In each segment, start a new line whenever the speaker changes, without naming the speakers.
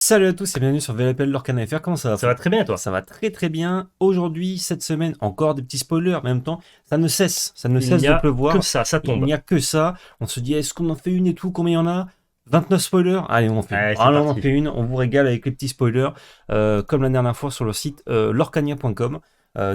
Salut à tous et bienvenue sur VLPL Lorcan FR. Comment ça va?
Ça va très bien, toi?
Ça va très très bien. Aujourd'hui, cette semaine, encore des petits spoilers. En même temps, ça ne cesse
Il n'y
de
a que
pleuvoir.
ça
Il
tombe.
n'y a que ça. On se dit, est-ce qu'on en fait une et tout? Combien il y en a? 29 spoilers. Allez, on en fait une.
Allez, c'est
Allez, on en
parti.
fait une. On vous régale avec les petits spoilers. Comme la dernière fois sur le site lorcania.com.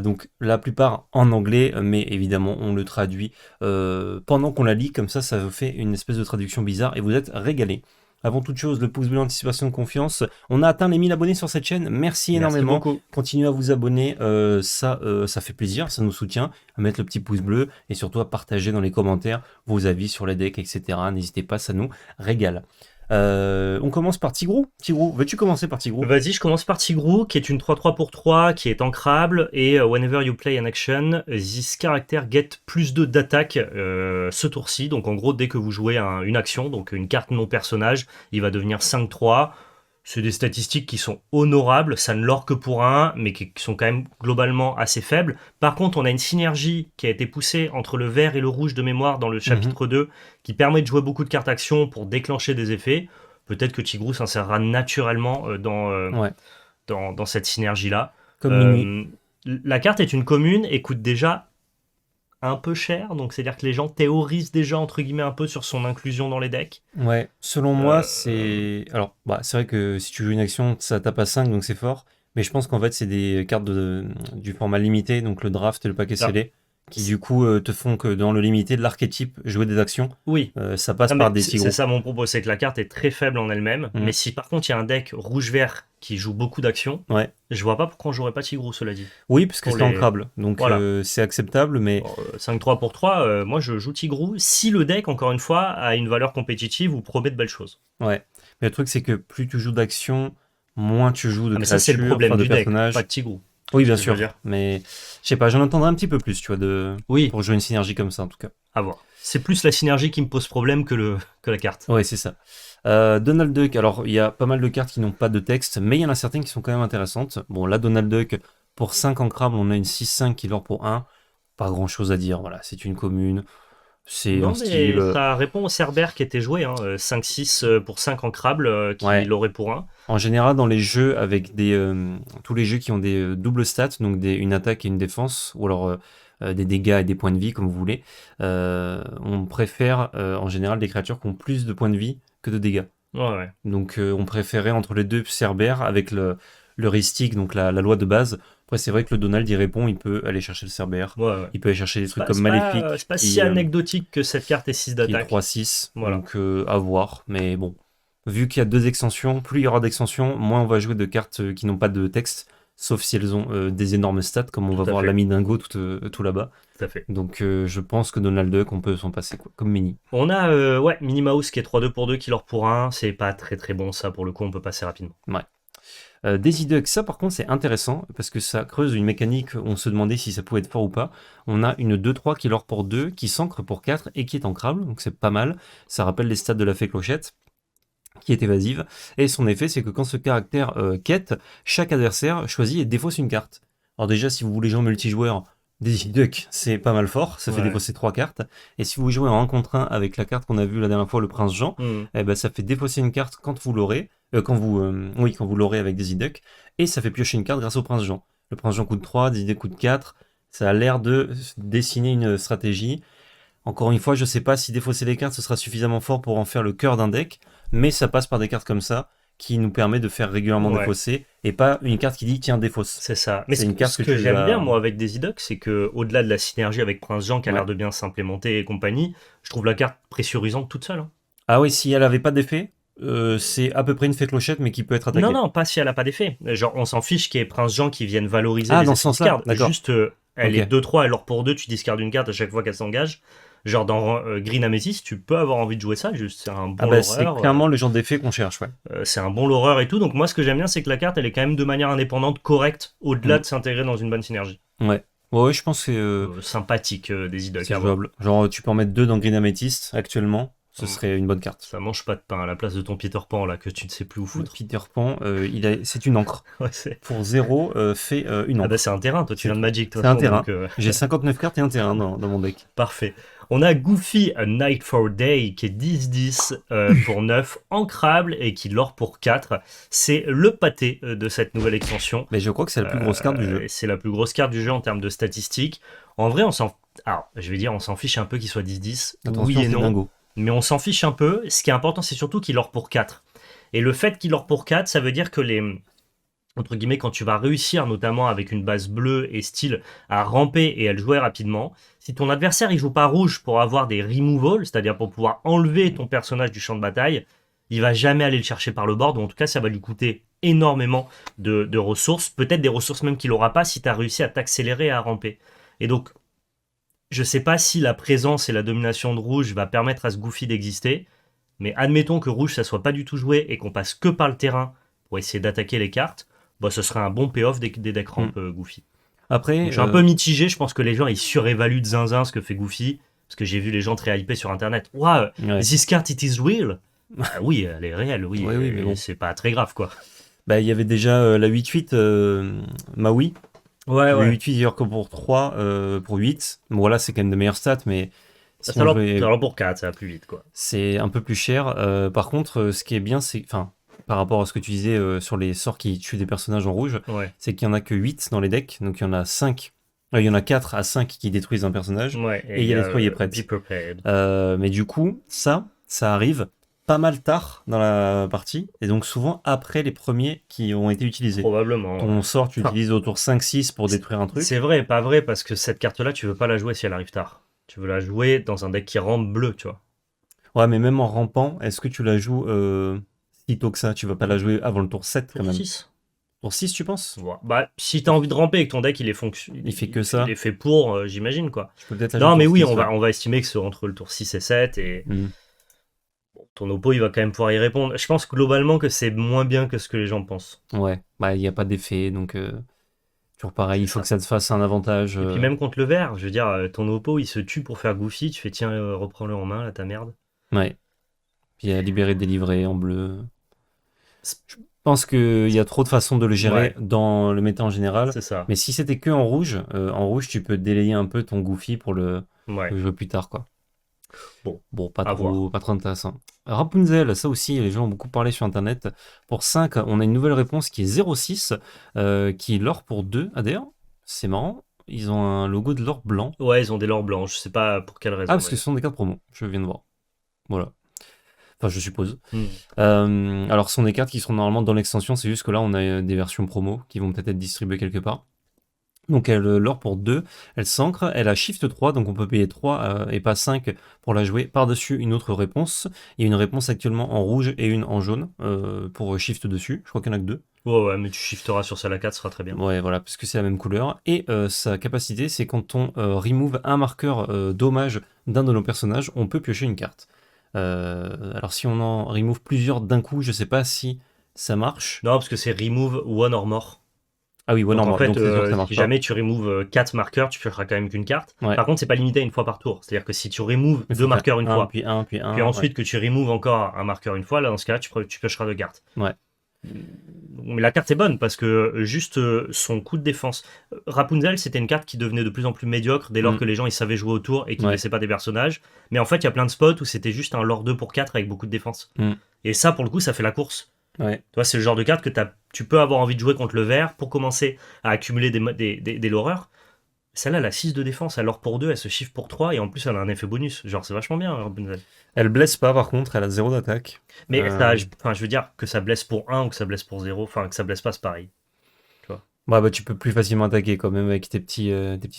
Donc la plupart en anglais, mais évidemment on le traduit pendant qu'on la lit, comme ça vous fait une espèce de traduction bizarre et vous êtes régalés. Avant toute chose, le pouce bleu, anticipation de confiance. On a atteint les 1000 abonnés sur cette chaîne. Merci
Merci
énormément.
beaucoup.
Continuez à vous abonner. Ça fait plaisir. Ça nous soutient. À mettre le petit pouce bleu et surtout à partager dans les commentaires vos avis sur les decks, etc. N'hésitez pas, ça nous régale. On commence par Tigrou. Tigrou, veux-tu commencer par Tigrou?
Vas-y, je commence par Tigrou, qui est une 3-3 pour 3, qui est ancrable, et whenever you play an action, this character get plus 2 d'attaque ce tour-ci. Donc en gros, dès que vous jouez une action, donc une carte non personnage, il va devenir 5-3. C'est des statistiques qui sont honorables, ça ne l'or que pour un, mais qui sont quand même globalement assez faibles. Par contre, on a une synergie qui a été poussée entre le vert et le rouge de mémoire dans le
Mhm.
chapitre 2, qui permet de jouer beaucoup de cartes actions pour déclencher des effets. Peut-être que Tigrou s'insérera naturellement
Ouais,
dans cette synergie-là.
comme minuit.
Euh, la carte est une commune et coûte déjà un peu cher, donc c'est-à-dire que les gens théorisent déjà entre guillemets un peu sur son inclusion dans les decks.
Ouais, selon moi,
Euh,
c'est. Alors, bah, c'est vrai que si tu joues une action, ça tape à 5, donc c'est fort. Mais je pense qu'en fait, c'est des cartes du format limité, donc le draft et le paquet
ah,
scellé, qui du coup te font que dans le limité de l'archétype, jouer des actions.
oui,
Ça passe
non,
par
mais
des
c'est
Tigrou.
ça mon propos, c'est que la carte est très faible en elle-même, mais
Mhm.
si par contre il y a un deck rouge-vert qui joue beaucoup d'actions,
Ouais.
je vois pas pourquoi on jouerait pas Tigrou, cela dit.
Oui, parce que
Pour
c'est
les...
ancrable, donc
Voilà.
c'est acceptable, mais.
Bon, 5-3 pour 3, moi je joue Tigrou si le deck, encore une fois, a une valeur compétitive ou promet de belles choses.
Ouais. Mais le truc, c'est que plus tu joues d'actions, moins tu joues de
Ah mais ça c'est le
créatures, enfin
problème
de
du deck, pas
personnages.
de Tigrou. Tu
Oui,
vois ce
bien
que je veux
sûr,
dire?
mais je sais pas, j'en entendrai un petit peu plus, tu vois,
Oui,
pour jouer une synergie comme ça en tout cas.
à voir. C'est plus la synergie qui me pose problème que la carte.
Ouais, c'est ça. Donald Duck, alors il y a pas mal de cartes qui n'ont pas de texte, mais il y en a certaines qui sont quand même intéressantes. Bon, là, Donald Duck, pour 5 ancrables, on a une 6-5 qui l'or pour un. Pas grand chose à dire, voilà, c'est une commune, c'est un
Non
style.
mais ça répond au Cerbère qui était joué, hein, 5-6 pour 5 ancrables qui
Ouais.
l'aurait pour un.
En général, dans les jeux avec tous les jeux qui ont des doubles stats, donc une attaque et une défense, ou alors des dégâts et des points de vie, comme vous voulez, on préfère en général des créatures qui ont plus de points de vie que de dégâts.
Ouais, ouais.
Donc on préférait entre les deux Cerbère avec l'heuristique, donc la loi de base. Après, c'est vrai que le Donald y répond, il peut aller chercher le Cerbère,
Ouais, ouais.
il peut aller chercher des
C'est
trucs
pas,
comme
c'est pas,
Maléfique
c'est pas si anecdotique que cette carte ait 6
qui est
d'attaque.
3-6,
Voilà.
donc à voir. Mais bon, vu qu'il y a deux extensions, plus il y aura d'extensions, moins on va jouer de cartes qui n'ont pas de texte, sauf si elles ont des énormes stats, comme on
Tout
va
à
voir
fait.
l'ami Dingo tout là-bas.
Tout à fait.
Donc je pense que Donald Duck, on peut s'en passer, quoi, comme mini.
On a ouais, Minnie Mouse qui est 3-2 pour 2 qui leur pour un. C'est pas très très bon ça pour le coup, on peut passer rapidement.
Ouais. Daisy Duck, ça par contre c'est intéressant parce que ça creuse une mécanique, on se demandait si ça pouvait être fort ou pas. On a une 2-3 qui est l'or pour 2, qui s'ancre pour 4 et qui est ancrable, donc c'est pas mal. Ça rappelle les stats de la fée Clochette, qui est évasive. Et son effet c'est que quand ce caractère quête, chaque adversaire choisit et défausse une carte. Alors déjà si vous voulez jouer en multijoueur, Daisy Duck c'est pas mal fort, ça fait
Ouais.
défausser 3 cartes. Et si vous jouez en 1 contre 1 avec la carte qu'on a vue la dernière fois, le Prince Jean,
Hmm.
eh ben, ça fait défausser une carte quand vous l'aurez, quand vous l'aurez avec Daisy Duck, et ça fait piocher une carte grâce au Prince Jean. Le Prince Jean coûte 3, Daisy Duck coûte 4, ça a l'air de dessiner une stratégie. Encore une fois, je sais pas si défausser les cartes ce sera suffisamment fort pour en faire le cœur d'un deck, mais ça passe par des cartes comme ça qui nous permet de faire régulièrement
Ouais.
défausser, et pas une carte qui dit tiens défausse.
C'est ça. Mais
C'est une carte
ce
que
que
tu
j'aime bien,
vas.
moi, avec Daisy Duck, c'est que au-delà de la synergie avec Prince Jean qui a l'air
Ouais.
de bien s'implémenter et compagnie, je trouve la carte pressurisante toute seule, hein.
Ah oui, si elle avait pas d'effet, c'est à peu près une fée clochette, mais qui peut être
Non,
attaquée.
non, pas si elle a pas d'effet. Genre, on s'en fiche qu'il y ait Prince Jean qui vienne valoriser
Ah,
les
dans ce
effets
sens-là,
discard.
d'accord.
Juste, elle
Ok.
est 2-3, alors pour 2, tu discardes une carte à chaque fois qu'elle s'engage. Genre, dans Green Amethyst, tu peux avoir envie de jouer ça, juste, c'est un
Ah
bon
bah c'est
loreur.
clairement le genre d'effet qu'on cherche, ouais.
C'est un bon loreur et tout. Donc, moi, ce que j'aime bien, c'est que la carte, elle est quand même de manière indépendante, correcte, au-delà
Mm.
de s'intégrer dans une bonne synergie.
Ouais. Ouais, je pense que
Sympathique, Daisy Duck
c'est
à voir.
jouable. Genre, tu peux en mettre deux dans Green Amethyst actuellement. ce serait une bonne carte.
Ça mange pas de pain à la place de ton Peter Pan là que tu ne sais plus où foutre.
Peter Pan, c'est une encre.
Ouais,
Pour 0, fait une
Ah
encre.
bah c'est un terrain, toi tu viens de Magic. De toute
C'est un
façon,
terrain.
donc,
J'ai 59 cartes et un terrain dans mon deck.
parfait. On a Goofy A Night for Day qui est 10-10 pour 9, ancrable et qui lore pour 4. C'est le pâté de cette nouvelle extension.
Mais je crois que c'est la plus grosse carte du jeu.
C'est la plus grosse carte du jeu en termes de statistiques. En vrai, on s'en fiche un peu qu'il soit 10-10.
Attention,
Oui et
c'est
non.
dingo.
Mais on s'en fiche un peu. Ce qui est important, c'est surtout qu'il lore pour 4. Et le fait qu'il lore pour 4, ça veut dire que entre guillemets, quand tu vas réussir, notamment avec une base bleue et style, à ramper et à le jouer rapidement, si ton adversaire il joue pas rouge pour avoir des removals, c'est-à-dire pour pouvoir enlever ton personnage du champ de bataille, il va jamais aller le chercher par le board, ou en tout cas ça va lui coûter énormément de ressources, peut-être des ressources même qu'il aura pas si tu as réussi à t'accélérer et à ramper. Et donc, je sais pas si la présence et la domination de rouge va permettre à ce Goofy d'exister, mais admettons que rouge ça soit pas du tout joué et qu'on passe que par le terrain pour essayer d'attaquer les cartes, bah, ce serait un bon payoff des decks ramp Goofy.
Après,
Donc, je suis un peu mitigé, je pense que les gens ils surévaluent de zinzin ce que fait Goofy, parce que j'ai vu les gens très hypés sur internet. Waouh,
ouais.
this card it is real. Bah oui, elle est réelle, oui,
Ouais, oui, mais bon.
c'est pas très grave quoi.
Bah, il y avait déjà la 8-8 Maui.
Ouais,
Le
ouais.
8-8 d'ailleurs que pour 3, pour 8. Bon, voilà, c'est quand même de meilleures stats, mais si
Ça
on
leur,
jouait-
ça leur pour 4, ça va plus vite quoi.
c'est un peu plus cher. Par contre, ce qui est bien, c'est. Enfin, par rapport à ce que tu disais sur les sorts qui tuent des personnages en rouge,
Ouais.
c'est qu'il y en a que 8 dans les decks. Donc, il y en a 5. Il y en a 4 à 5 qui détruisent un personnage.
Ouais,
Et il y a les soyez prêtes.
Be prepared.
Mais du coup, ça arrive pas mal tard dans la partie, et donc souvent après les premiers qui ont été utilisés.
Probablement.
Ton sort, tu
Enfin,
l'utilises au tour 5-6 pour détruire un truc.
C'est vrai, pas vrai, parce que cette carte-là, tu veux pas la jouer si elle arrive tard. Tu veux la jouer dans un deck qui rampe bleu, tu vois.
Ouais, mais même en rampant, est-ce que tu la joues si tôt que ça? Tu vas pas la jouer avant le tour 7 quand
Tour
même.
6.
Tour 6, tu penses?
Ouais. Bah, si t'as envie de ramper et que ton deck il est
Il fait que ça.
Il est fait pour, j'imagine quoi.
Je peux peut-être la
Non,
jouer
mais
tour
oui,
6,
on
ouais.
va estimer que c'est entre le tour 6 et 7 et
Mhm.
bon, ton oppo il va quand même pouvoir y répondre. Je pense globalement que c'est moins bien que ce que les gens pensent.
Ouais, bah il n'y a pas d'effet, donc toujours pareil, il
C'est
faut
ça.
que ça te fasse un avantage.
Et puis même contre le vert, je veux dire, ton oppo il se tue pour faire Goofy, tu fais tiens, reprends-le en main là, ta merde.
Ouais. Puis à libérer, délivrer en bleu. Je pense qu'il y a trop de façons de le gérer
Ouais.
dans le méta en général.
C'est ça.
Mais si c'était que en rouge, tu peux délayer un peu ton Goofy pour le
Ouais.
jouer plus tard, quoi.
Bon,
pas
à
trop intéressant. Rapunzel, ça aussi, les gens ont beaucoup parlé sur internet. Pour 5, on a une nouvelle réponse qui est 0,6, qui est l'or pour 2. Ah d'ailleurs, c'est marrant, ils ont un logo de l'or blanc.
Ouais, ils ont des lores blancs, je sais pas pour quelle raison.
Ah, parce que ce sont des cartes promo, je viens de voir. Voilà. Enfin, je suppose.
Hmm.
Alors, ce sont des cartes qui seront normalement dans l'extension, c'est juste que là, on a des versions promo qui vont peut-être être distribuées quelque part. Donc, elle l'or pour 2, elle s'ancre, elle a shift 3, donc on peut payer 3 et pas 5 pour la jouer. Par-dessus, une autre réponse. Il y a une réponse actuellement en rouge et une en jaune pour shift dessus. Je crois qu'il n'y en a que 2.
Ouais, mais tu shifteras sur celle à 4, ce sera très bien.
Ouais, voilà, parce que c'est la même couleur. Et sa capacité, c'est quand on remove un marqueur dommage d'un de nos personnages, on peut piocher une carte. Alors, si on en remove plusieurs d'un coup, je sais pas si ça marche.
Non, parce que c'est remove one or more.
Ah oui, ouais,
Donc en
normal.
fait,
Donc c'est sûr que ça marche
si
pas.
jamais tu removes 4 marqueurs, tu piocheras quand même qu'une carte.
Ouais.
Par contre, c'est pas limité à une fois par tour. C'est-à-dire que si tu removes
Il faut
2 marqueurs une
faire
fois,
puis un, puis un.
puis ensuite que tu removes encore un marqueur une fois, là dans ce cas-là, tu piocheras 2 cartes.
Ouais.
Mais la carte est bonne parce que juste son coup de défense. Rapunzel, c'était une carte qui devenait de plus en plus médiocre dès lors que les gens ils savaient jouer autour et qu'ils ne
Ouais.
laissaient pas des personnages. Mais en fait, il y a plein de spots où c'était juste un lore 2 pour 4 avec beaucoup de défense. Et ça, pour le coup, ça fait la course.
Ouais.
Tu vois, c'est le genre de carte que tu peux avoir envie de jouer contre le vert pour commencer à accumuler des loreurs. Celle-là, elle a 6 de défense, elle lore pour 2, elle se chiffre pour 3, et en plus, elle a un effet bonus. Genre, c'est vachement bien, Rapunzel.
Elle blesse pas, par contre, elle a 0 d'attaque.
Mais je veux dire, que ça blesse pour 1 ou que ça blesse pour 0, enfin, que ça blesse pas, c'est pareil.
Ouais, bah tu peux plus facilement attaquer quand même avec tes petits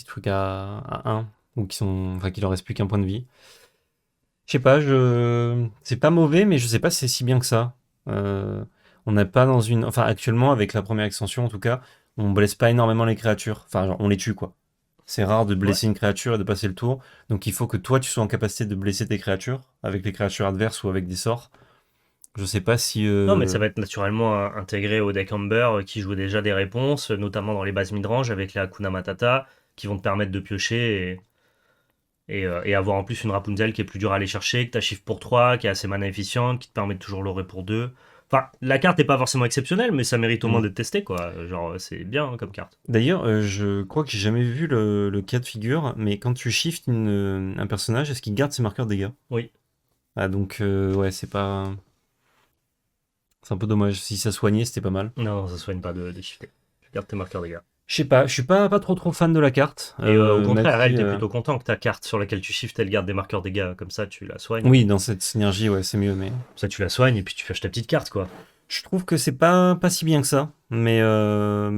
trucs à 1, ou qui leur reste plus qu'un point de vie. Je sais pas, c'est pas mauvais, mais je sais pas si c'est si bien que ça. On n'est pas dans une. Enfin, actuellement, avec la première extension, en tout cas, on blesse pas énormément les créatures. Enfin, genre, on les tue, quoi. C'est rare de blesser une créature et de passer le tour. Donc, il faut que toi, tu sois en capacité de blesser tes créatures, avec les créatures adverses ou avec des sorts. Je sais pas si.
Non, mais ça va être naturellement intégré au deck Amber qui joue déjà des réponses, notamment dans les bases midrange avec les Hakuna Matata, qui vont te permettre de piocher. Et avoir en plus une Rapunzel qui est plus dure à aller chercher, que t'as chiffre pour 3, qui est assez mana efficiente, qui te permet de toujours l'aurer pour 2. Enfin, la carte n'est pas forcément exceptionnelle, mais ça mérite au moins
Mm.
d'être testé, quoi. Genre, c'est bien hein, comme carte.
D'ailleurs, je crois que j'ai jamais vu le cas de figure, mais quand tu shifts un personnage, est-ce qu'il garde ses marqueurs dégâts?
Oui.
Ah, donc, ouais, c'est un peu dommage. Si ça soignait, c'était pas mal.
Non, non, ça soigne pas de shifter. Tu gardes tes marqueurs dégâts.
Je sais pas, je suis pas trop fan de la carte,
Et au
même
contraire, elle,
si,
t'es plutôt content que ta carte sur laquelle tu shifts, elle garde des marqueurs dégâts. Comme ça, tu la soignes.
oui, dans cette synergie, ouais, c'est mieux, mais
Comme ça, tu la soignes et puis tu fâches ta petite carte, quoi.
je trouve que c'est pas si bien que ça, mais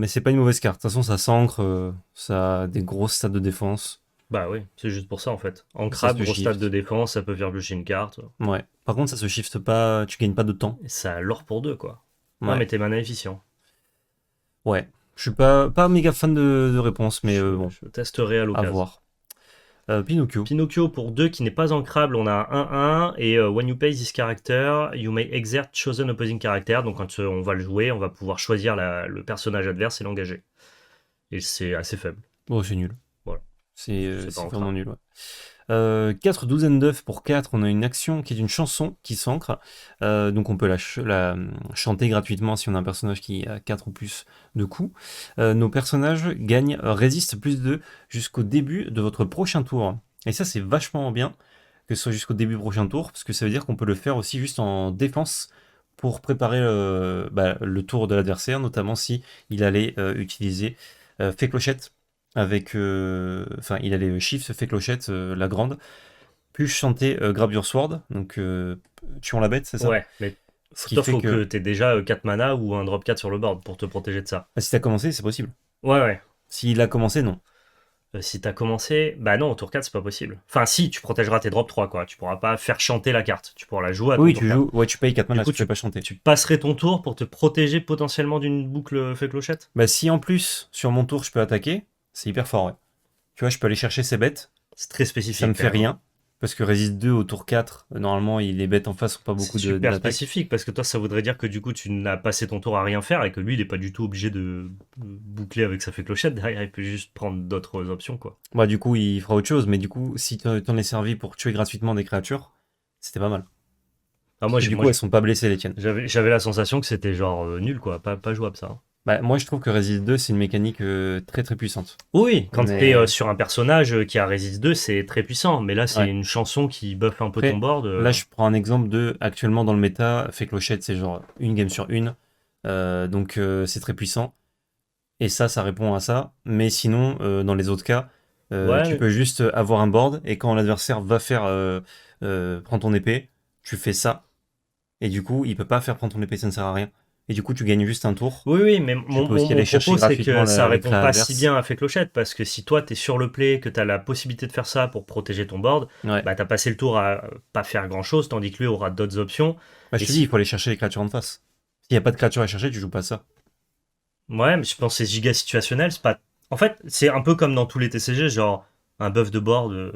c'est pas une mauvaise carte. De toute façon, ça s'ancre, ça a des grosses stats de défense,
Bah oui, c'est juste pour ça, en fait.
ça
Ancrable,
se
gros stade de
shift.
défense, ça peut faire bûcher une carte.
Ouais. Par contre, ça se shift pas, tu gagnes pas de temps.
Et ça a l'or pour 2, quoi. Non,
Ouais.
mais t'es mana efficient.
Ouais. Je suis pas méga fan de réponse, mais bon,
Je testerai à
à
l'occasion.
voir. Pinocchio.
Pinocchio pour 2 qui n'est pas ancrable, on a un 1-1 et when you play this character, you may exert chosen opposing character. Donc quand on va le jouer, on va pouvoir choisir le personnage adverse et l'engager. Et c'est assez faible.
Oh, c'est nul.
Voilà. C'est pas
C'est vraiment
ancrable.
nul, ouais. 4 douzaines d'œufs pour 4, on a une action qui est une chanson qui s'ancre. Donc on peut la chanter gratuitement si on a un personnage qui a 4 ou plus de coups. Nos personnages gagnent résistent plus 2 jusqu'au début de votre prochain tour. Et ça c'est vachement bien que ce soit jusqu'au début du prochain tour, parce que ça veut dire qu'on peut le faire aussi juste en défense pour préparer le tour de l'adversaire, notamment si il allait utiliser fait clochette avec, enfin, il allait shift fait clochette, la grande, puis chanter Grab Your Sword, donc tuons la bête, c'est ça?
Ouais, mais
Ce qui
toi,
fait
faut
que
que t'aies déjà 4 mana ou un drop 4 sur le board pour te protéger de ça.
bah, si t'as commencé, c'est possible.
Ouais, ouais.
S'il a commencé, non.
Si t'as commencé, bah non, au tour 4, c'est pas possible. Enfin, si, tu protégeras tes drop 3, quoi. Tu pourras pas faire chanter la carte. Tu pourras la jouer à ton
Oui,
tour
tu
4.
joues, ouais, tu payes 4
Du
mana,
coup,
tu peux pas chanter.
tu passerais ton tour pour te protéger potentiellement d'une boucle fait clochette.
Bah, si en plus, sur mon tour, je peux attaquer, c'est hyper fort, ouais. Tu vois, je peux aller chercher ces bêtes,
C'est très
ça me
spécifique quand
fait
même, hein.
rien, parce que résiste 2 au tour 4, normalement, les bêtes en face ont pas
C'est
beaucoup
super
d'attaque.
spécifique parce que toi, ça voudrait dire que du coup, tu n'as passé ton tour à rien faire et que lui, il est pas du tout obligé de boucler avec sa fait clochette. Derrière, il peut juste prendre d'autres options, quoi.
Bah, du coup, il fera autre chose, mais du coup, si t'en es servi pour tuer gratuitement des créatures, c'était pas mal.
Ah,
Parce
moi,
que du coup, elles sont pas blessées, les tiennes.
j'avais la sensation que c'était genre nul, quoi. Pas jouable, ça, hein.
Bah, moi, je trouve que Resist 2, c'est une mécanique très très puissante.
Oui, quand t'es
Mais
sur un personnage qui a Resist 2, c'est très puissant. Mais là, c'est
ouais.
une chanson qui buff un peu ton
Après,
board.
là, je prends un exemple de actuellement dans le méta, fait clochette, c'est genre une game sur une. Donc, c'est très puissant. Et ça répond à ça. Mais sinon, dans les autres cas, tu
Ouais,
peux juste avoir un board et quand l'adversaire va faire prends ton épée, tu fais ça. Et du coup, il peut pas faire prendre ton épée, ça ne sert à rien. Et du coup, tu gagnes juste un tour.
oui, oui, mais
Tu peux aussi
mon
aller chercher
propos, c'est
gratuitement
que ça
les
répond
créas
pas si
adverses.
bien à Fée Clochette, parce que si toi, t'es sur le play, que t'as la possibilité de faire ça pour protéger ton board,
Ouais.
bah t'as passé le tour à pas faire grand-chose, tandis que lui aura d'autres options.
Bah, je
Et
te dis, il
si...
faut aller chercher les créatures en face. S'il n'y a pas de créatures à chercher, tu joues pas ça.
Ouais, mais je pense que c'est giga situationnel, c'est pas... En fait, c'est un peu comme dans tous les TCG, genre, un buff de board,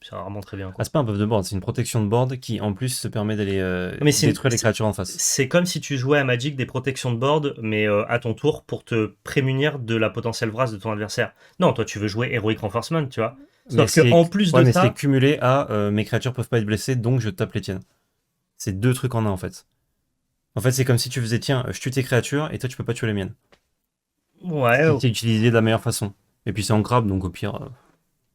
c'est rarement très bien,
Ah,
quoi.
c'est pas un buff de board, c'est une protection de board qui en plus te permet d'aller
Mais
détruire les créatures en face.
c'est comme si tu jouais à Magic des protections de board, mais à ton tour pour te prémunir de la potentielle vrase de ton adversaire. Non, toi tu veux jouer Heroic Reinforcement, tu vois.
Mais
Sauf que en plus
ouais,
de
mais c'est
ça,
cumulé à mes créatures peuvent pas être blessées, donc je tape les tiennes. C'est deux trucs en un en fait. En fait, c'est comme si tu faisais tiens, je tue tes créatures et toi tu peux pas tuer les miennes.
ouais,
Si c'est utilisé de la meilleure façon. Et puis c'est ancrable, donc au pire,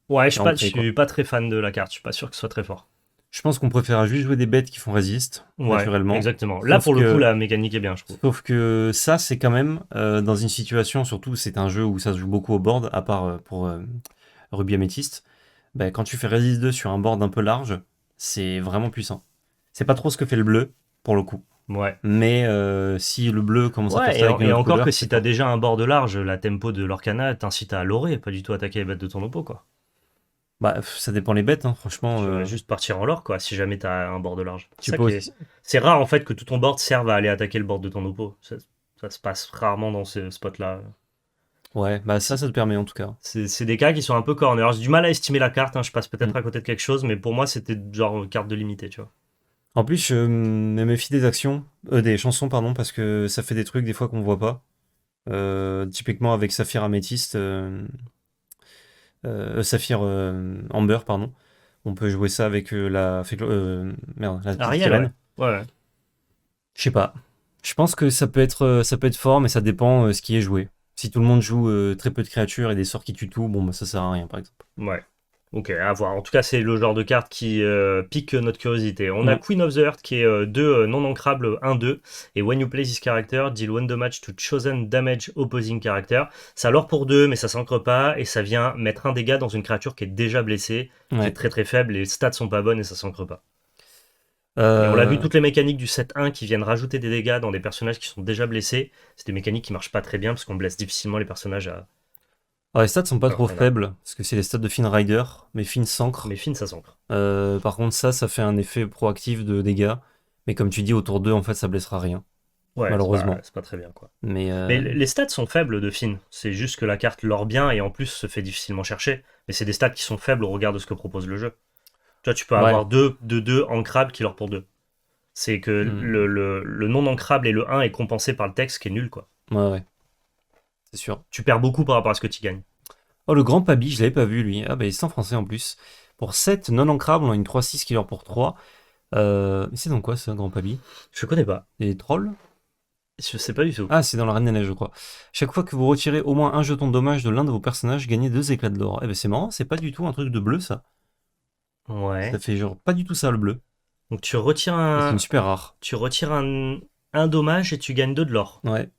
ouais,
c'est
je
ancré quoi.
suis pas très fan de la carte, je suis pas sûr que ce soit très fort.
Je pense qu'on préfère juste jouer des bêtes qui font résiste,
Ouais,
naturellement.
exactement. Là
Sauf
pour le coup,
que
la mécanique est bien, je trouve.
Sauf que ça, c'est quand même dans une situation, surtout c'est un jeu où ça se joue beaucoup au board, à part pour Ruby Améthyste, bah, quand tu fais Resist 2 sur un board un peu large, c'est vraiment puissant. C'est pas trop ce que fait le bleu, pour le coup.
Ouais.
Mais si le bleu commence à faire
Ouais,
ça avec une
et
autre
encore
couleur,
que
c'est
si t'as
fort.
déjà un board large, la tempo de l'Orcana t'incite à lorer, pas du tout attaquer les bêtes de ton oppo, quoi.
Bah, ça dépend les bêtes, hein, franchement.
Tu vas juste partir en lore, quoi, si jamais t'as un board large. C'est
Tu
ça
peux
qui est...
aussi.
C'est rare, en fait, que tout ton board serve à aller attaquer le board de ton oppo. Ça se passe rarement dans ce spot-là.
Ouais, bah ça te permet en tout cas.
C'est des cas qui sont un peu corner. J'ai du mal à estimer la carte, hein, je passe
Mm.
peut-être à côté de quelque chose, mais pour moi, c'était genre carte de limité, tu vois.
En plus, je me méfie des actions, des chansons, pardon, parce que ça fait des trucs des fois qu'on voit pas. Typiquement avec Saphir Améthyste. Saphir Amber, pardon. On peut jouer ça avec merde, la petite
Ariel, ouais.
sirène.
Ouais.
Je sais pas. Je pense que ça peut être fort, mais ça dépend ce qui est joué. Si tout le monde joue très peu de créatures et des sorts qui tuent tout, bon, bah, ça sert à rien, par exemple.
Ouais. Ok, à voir. En tout cas, c'est le genre de carte qui pique notre curiosité. On a
Mm.
Queen of the Earth qui est 2 non ancrables 1-2. Et when you play this character, deal 1 damage to chosen damage opposing character. Ça lore pour 2, mais ça s'ancre pas. Et ça vient mettre un dégât dans une créature qui est déjà blessée, qui est
Ouais.
très très faible. Les stats sont pas bonnes et ça s'ancre pas. Et on l'a vu,
Euh,
toutes les mécaniques du 7-1 qui viennent rajouter des dégâts dans des personnages qui sont déjà blessés. C'est des mécaniques qui marchent pas très bien parce qu'on blesse difficilement les personnages à.
alors, les stats sont pas
Alors
trop
qu'on a.
faibles, parce que c'est les stats de Finn Rider, mais Finn s'ancre.
Mais fine, ça s'ancre.
Par contre, ça fait un effet proactif de dégâts. Mais comme tu dis, au tour 2, en fait, ça blessera rien,
Ouais,
malheureusement.
c'est pas très bien quoi.
Mais
Mais les stats sont faibles de Finn. C'est juste que la carte lore bien et en plus se fait difficilement chercher. Mais c'est des stats qui sont faibles au regard de ce que propose le jeu. Toi, tu peux
ouais.
avoir 2 ancrables qui lore pour 2. C'est que
Hmm.
le non ancrable et le 1 est compensé par le texte qui est nul quoi.
Ouais, ouais, c'est sûr.
Tu perds beaucoup par rapport à ce que tu gagnes.
Oh, le grand Pabi, je l'avais pas vu, lui. Ah, bah, c'est en français en plus. Pour 7 non ancrables, on a une 3-6 qui leur pour 3. C'est dans quoi ça, grand Pabi?
Je connais pas.
Des trolls?
Je sais pas du tout.
Ah, c'est dans la Reine des Neiges, je crois. Chaque fois que vous retirez au moins un jeton de dommage de l'un de vos personnages, gagnez 2 éclats de l'or. Eh ben c'est marrant, c'est pas du tout un truc de bleu, ça. Ça
Ouais.
fait genre pas du tout ça, le bleu.
Donc tu retires
Et c'est une
un,
super rare.
tu retires un dommage et tu gagnes 2 de l'or.
Ouais.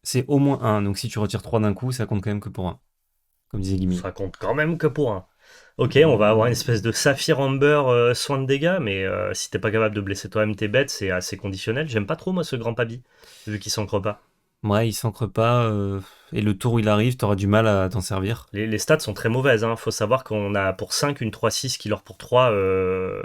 C'est au moins un, donc si tu retires 3 d'un coup, ça compte quand même que pour un. Comme disait Gimme.
Ça compte quand même que pour un. Ok, on va avoir une
Mm.
espèce de saphir amber soin de dégâts, mais si t'es pas capable de blesser toi-même tes bêtes, c'est assez conditionnel. J'aime pas trop moi ce grand pabi, vu qu'il s'ancre pas.
Ouais, il s'ancre pas, et le tour où il arrive, t'auras du mal à t'en servir.
Les stats sont très mauvaises, hein. Faut savoir qu'on a pour 5 une 3-6 qui leur pour 3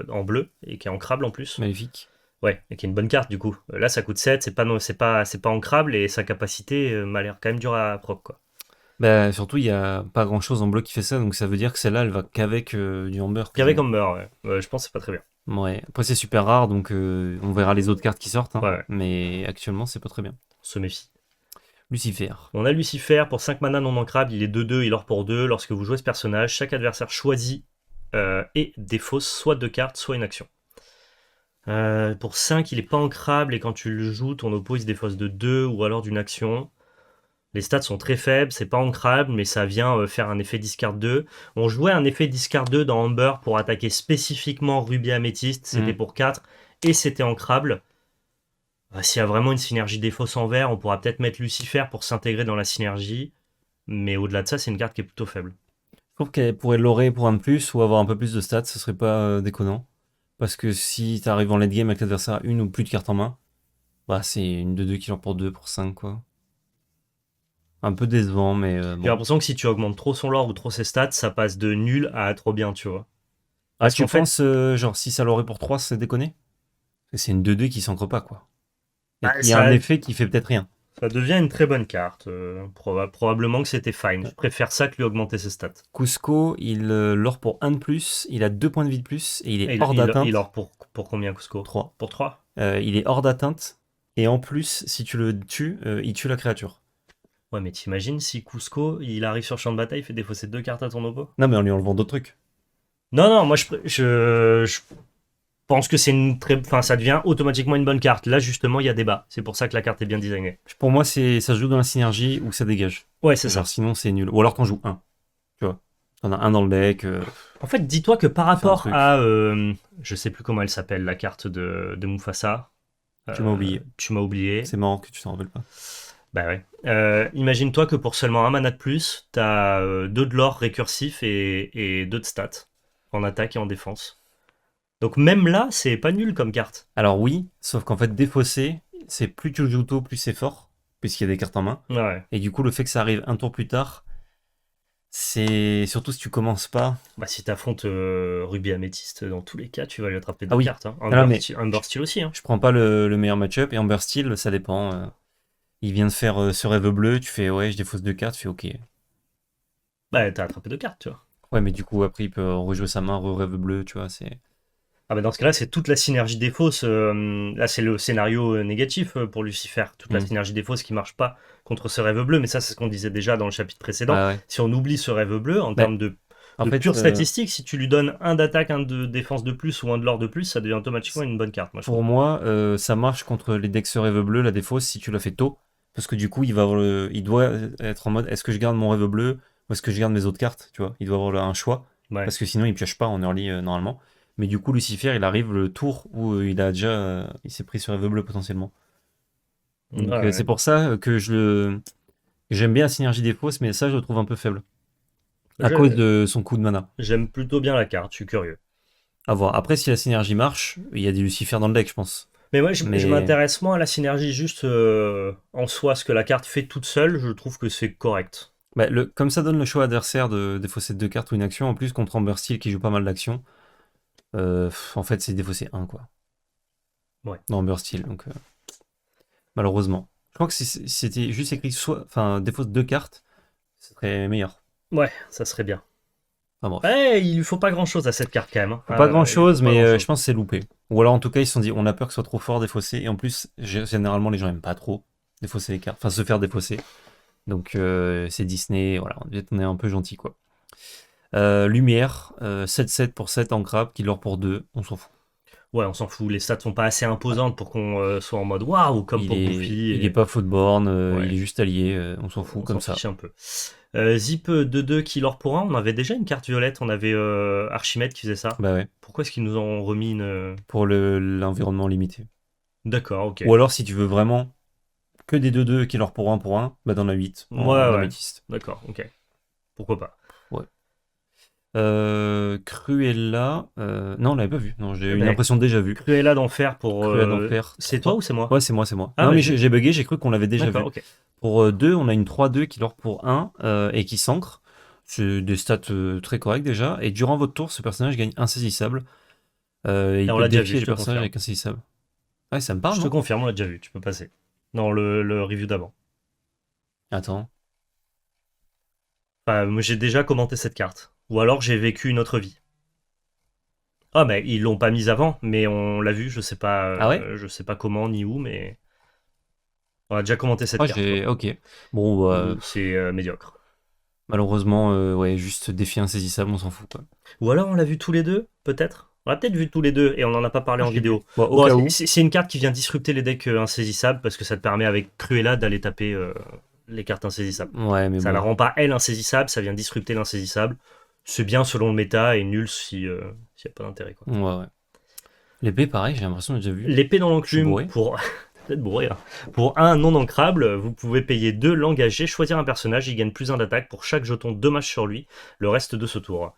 en bleu, et qui est ancrable en plus.
Maléfique.
Ouais, et qui est une bonne carte du coup. Là ça coûte 7, c'est pas, non, c'est pas ancrable, et sa capacité m'a l'air quand même dure à proc quoi.
Bah, surtout, il y a pas grand chose en bleu qui fait ça, donc ça veut dire que celle-là, elle va qu'avec du amber, plus ou
Qu'avec
moins.
Amber, ouais. Je pense que c'est pas très bien.
Ouais. Après, c'est super rare, donc on verra les autres cartes qui sortent, hein.
Ouais, ouais,
Mais actuellement, c'est pas très bien.
on se méfie.
Lucifer.
On a Lucifer pour 5 mana non ancrable, il est 2-2, il or pour 2. Lorsque vous jouez ce personnage, chaque adversaire choisit et défausse soit 2 cartes, soit une action. Pour 5, il est pas ancrable et quand tu le joues, ton oppo il se défausse de 2 ou alors d'une action. Les stats sont très faibles, c'est pas ancrable, mais ça vient faire un effet discard 2. On jouait un effet discard 2 dans Amber pour attaquer spécifiquement Ruby Améthyste, c'était
Hmm.
pour 4 et c'était ancrable. S'il y a vraiment une synergie défausse en vert, on pourra peut-être mettre Lucifer pour s'intégrer dans la synergie. Mais au-delà de ça, c'est une carte qui est plutôt faible.
Je trouve qu'elle pourrait l'aurer pour un de plus ou avoir un peu plus de stats, ce serait pas déconnant. Parce que si t'arrives en late game avec l'adversaire à une ou plus de cartes en main, bah c'est une de 2 qui pour 2 pour 5 quoi. Un peu décevant, mais
J'ai
bon.
l'impression que si tu augmentes trop son lore ou trop ses stats, ça passe de nul à trop bien, tu vois.
Ah,
Parce
tu
qu'en fait,
penses, genre, si ça l'aurait pour 3 c'est déconné? C'est une 2-2 qui s'ancre pas, quoi.
bah,
Il y a un
ça,
effet qui fait peut-être rien.
ça devient une très bonne carte. Probablement que c'était fine. Je préfère ça que lui augmenter ses stats.
Cusco, il l'or pour un de plus, il a 2 points de vie de plus, et il est
Et
hors
il
d'atteinte.
or pour combien, Cusco?
3.
Pour 3.
Il est hors d'atteinte, et en plus, si tu le tues, il tue la créature.
Ouais, mais t'imagines si Cusco, il arrive sur champ de bataille, il fait défausser 2 cartes à ton oppo?
Non, mais en lui enlevant d'autres trucs.
Non, non, moi je pense que c'est une très. Enfin, ça devient automatiquement une bonne carte. Là, justement, il y a débat. C'est pour ça que la carte est bien designée.
Pour moi, ça se joue dans la synergie ou ça dégage.
Ouais, c'est
Genre,
ça.
sinon, c'est nul. Ou alors t'en joues un, tu vois. T'en as un dans le deck,
En fait, dis-toi que par
fais un
rapport
truc.
à. Je sais plus comment elle s'appelle, la carte de Mufasa.
Tu m'as oublié.
Tu m'as oublié.
C'est marrant que tu t'en rappelles pas.
Bah ouais. Imagine-toi que pour seulement un mana de plus, t'as 2 de l'or récursif et 2 de stats. En attaque et en défense. Donc même là, c'est pas nul comme carte.
Alors oui, sauf qu'en fait, défausser, c'est plus tu le joues tôt, plus c'est fort, puisqu'il y a des cartes en main.
Ouais.
Et du coup, le fait que ça arrive un tour plus tard, c'est surtout si tu commences pas.
Bah si t'affrontes Ruby Améthyste, dans tous les cas, tu vas lui attraper
Ah
2
oui.
cartes. Hein.
Alors, mais
Umber Steel aussi. Hein.
je prends pas le meilleur match-up, et Amber Steel, ça dépend. Il vient de faire ce rêve bleu, tu fais ouais, je défausse 2 cartes, tu fais ok.
Bah t'as attrapé 2 cartes, tu vois.
Ouais, mais du coup, après, il peut rejouer sa main, rêve bleu, tu vois, c'est.
Ah bah dans ce cas-là, c'est toute la synergie des fausses. Là, c'est le scénario négatif pour Lucifer. Toute la
Hmm.
synergie des fausses qui marche pas contre ce rêve bleu. Mais ça, c'est ce qu'on disait déjà dans le chapitre précédent.
Ouais, ouais.
Si on oublie ce rêve bleu, en
Bah,
termes
en
de
fait,
pure statistique, si tu lui donnes un d'attaque, un de défense de plus ou un de l'or de plus, ça devient automatiquement une bonne carte, moi je trouve.
pour moi, ça marche contre les decks rêve bleu, la défausse, si tu l'as fait tôt. Parce que du coup, il doit être en mode est-ce que je garde mon rêve bleu ou est-ce que je garde mes autres cartes, tu vois. Il doit avoir un choix.
Ouais.
Parce que sinon, il pioche pas en early normalement. Mais du coup, Lucifer, il arrive le tour où il s'est pris sur rêve bleu potentiellement.
Ouais,
Donc c'est
ouais.
pour ça que j'aime bien la synergie des fausses, mais ça, je le trouve un peu faible. À cause
Je-
de son coup de mana.
J'aime plutôt bien la carte, je suis curieux.
À voir. Après, si la synergie marche, il y a des Lucifer dans le deck, je pense.
Mais moi, je
Mais
m'intéresse moins à la synergie juste en soi, ce que la carte fait toute seule, je trouve que c'est correct.
bah, comme ça donne le choix adversaire de défausser deux cartes ou une action, en plus contre Amber Steel qui joue pas mal d'actions, en fait, c'est défausser un quoi.
Ouais.
Dans Amber Steel, donc malheureusement. Je crois que si c'était juste écrit soit, enfin, défausse deux cartes, ce serait meilleur.
Ouais, ça serait bien.
Enfin bref.
Ouais, il lui faut pas grand chose à cette carte quand même, hein.
Faut pas grand
Il lui faut
chose,
pas
mais
grand
je
chose.
pense que c'est loupé. Ou alors en tout cas, ils se sont dit, on a peur que ce soit trop fort défausser, et en plus, généralement, les gens aiment pas trop défausser les cartes, enfin se faire défausser. Donc c'est Disney, voilà, on est un peu gentil quoi. Lumière, 7-7 pour 7 en crabe, killer pour 2, on s'en fout.
Ouais, on s'en fout, les stats sont pas assez imposantes pour qu'on soit en mode waouh, comme pour Goofy.
Il est
Et...
pas faute-born, il
Ouais,
est juste allié, on s'en fout
on
comme
s'en
ça.
fiche un peu. Zip 2-2 killer pour 1, on avait déjà une carte violette, on avait Archimède qui faisait ça.
Bah ouais,
Pourquoi est-ce qu'ils nous ont remis une.
pour l'environnement limité.
D'accord, ok.
Ou alors si tu veux vraiment que des 2-2 killer pour 1, bah dans la 8,
Ouais,
en
ouais.
améthyste.
D'accord, ok. Pourquoi pas.
Ouais. Cruella, non on l'avait pas vu, non j'ai
Eh
eu une
ben,
impression déjà vue.
Cruella d'enfer pour.
Cruella d'enfer,
C'est toi ou
3.
c'est moi?
Ouais c'est moi, c'est moi.
Ah,
Non mais
vas-y.
j'ai bugué, j'ai cru qu'on l'avait déjà
D'accord,
vu.
ok.
Pour 2, on a une 3-2 qui leur pour 1 et qui s'ancre. C'est des stats très corrects déjà. Et durant votre tour, ce personnage gagne insaisissable.
Et
Il
on
peut
l'a déjà vu,
défier
je
les
te
personnages
confirme.
avec insaisissable. Ouais, ça me parle,
Je te
non?
confirme, on l'a déjà vu, tu peux passer. Dans le review d'avant.
Attends.
Enfin, moi j'ai déjà commenté cette carte. Ou alors j'ai vécu une autre vie. Ah, mais ils l'ont pas mise avant, mais on l'a vu,
Ah ouais?
je sais pas comment ni où, mais on a déjà commenté cette
Ah,
carte, quoi.
Ok. Bon,
C'est médiocre.
malheureusement, ouais, juste défi insaisissable, on s'en fout, quoi.
Ou alors on l'a vu tous les deux, peut-être. On l'a peut-être vu tous les deux et on n'en a pas parlé
Ah,
en
je sais plus.
vidéo.
Bon, au
Bon,
cas où.
c'est une carte qui vient disrupter les decks insaisissables parce que ça te permet avec Cruella d'aller taper les cartes insaisissables.
Ouais, mais
Ça la
bon.
rend pas elle insaisissable, ça vient disrupter l'insaisissable. C'est bien selon le méta et nul si s'il n'y a pas d'intérêt, quoi.
Ouais, ouais. L'épée, pareil, j'ai l'impression que j'ai déjà vu.
L'épée dans
Je suis
l'enclume
bourré.
pour peut-être bourré, hein. Pour un non ancrable, vous pouvez payer 2 l'engager, choisir un personnage, il gagne plus 1 d'attaque pour chaque jeton dommage sur lui le reste de ce tour.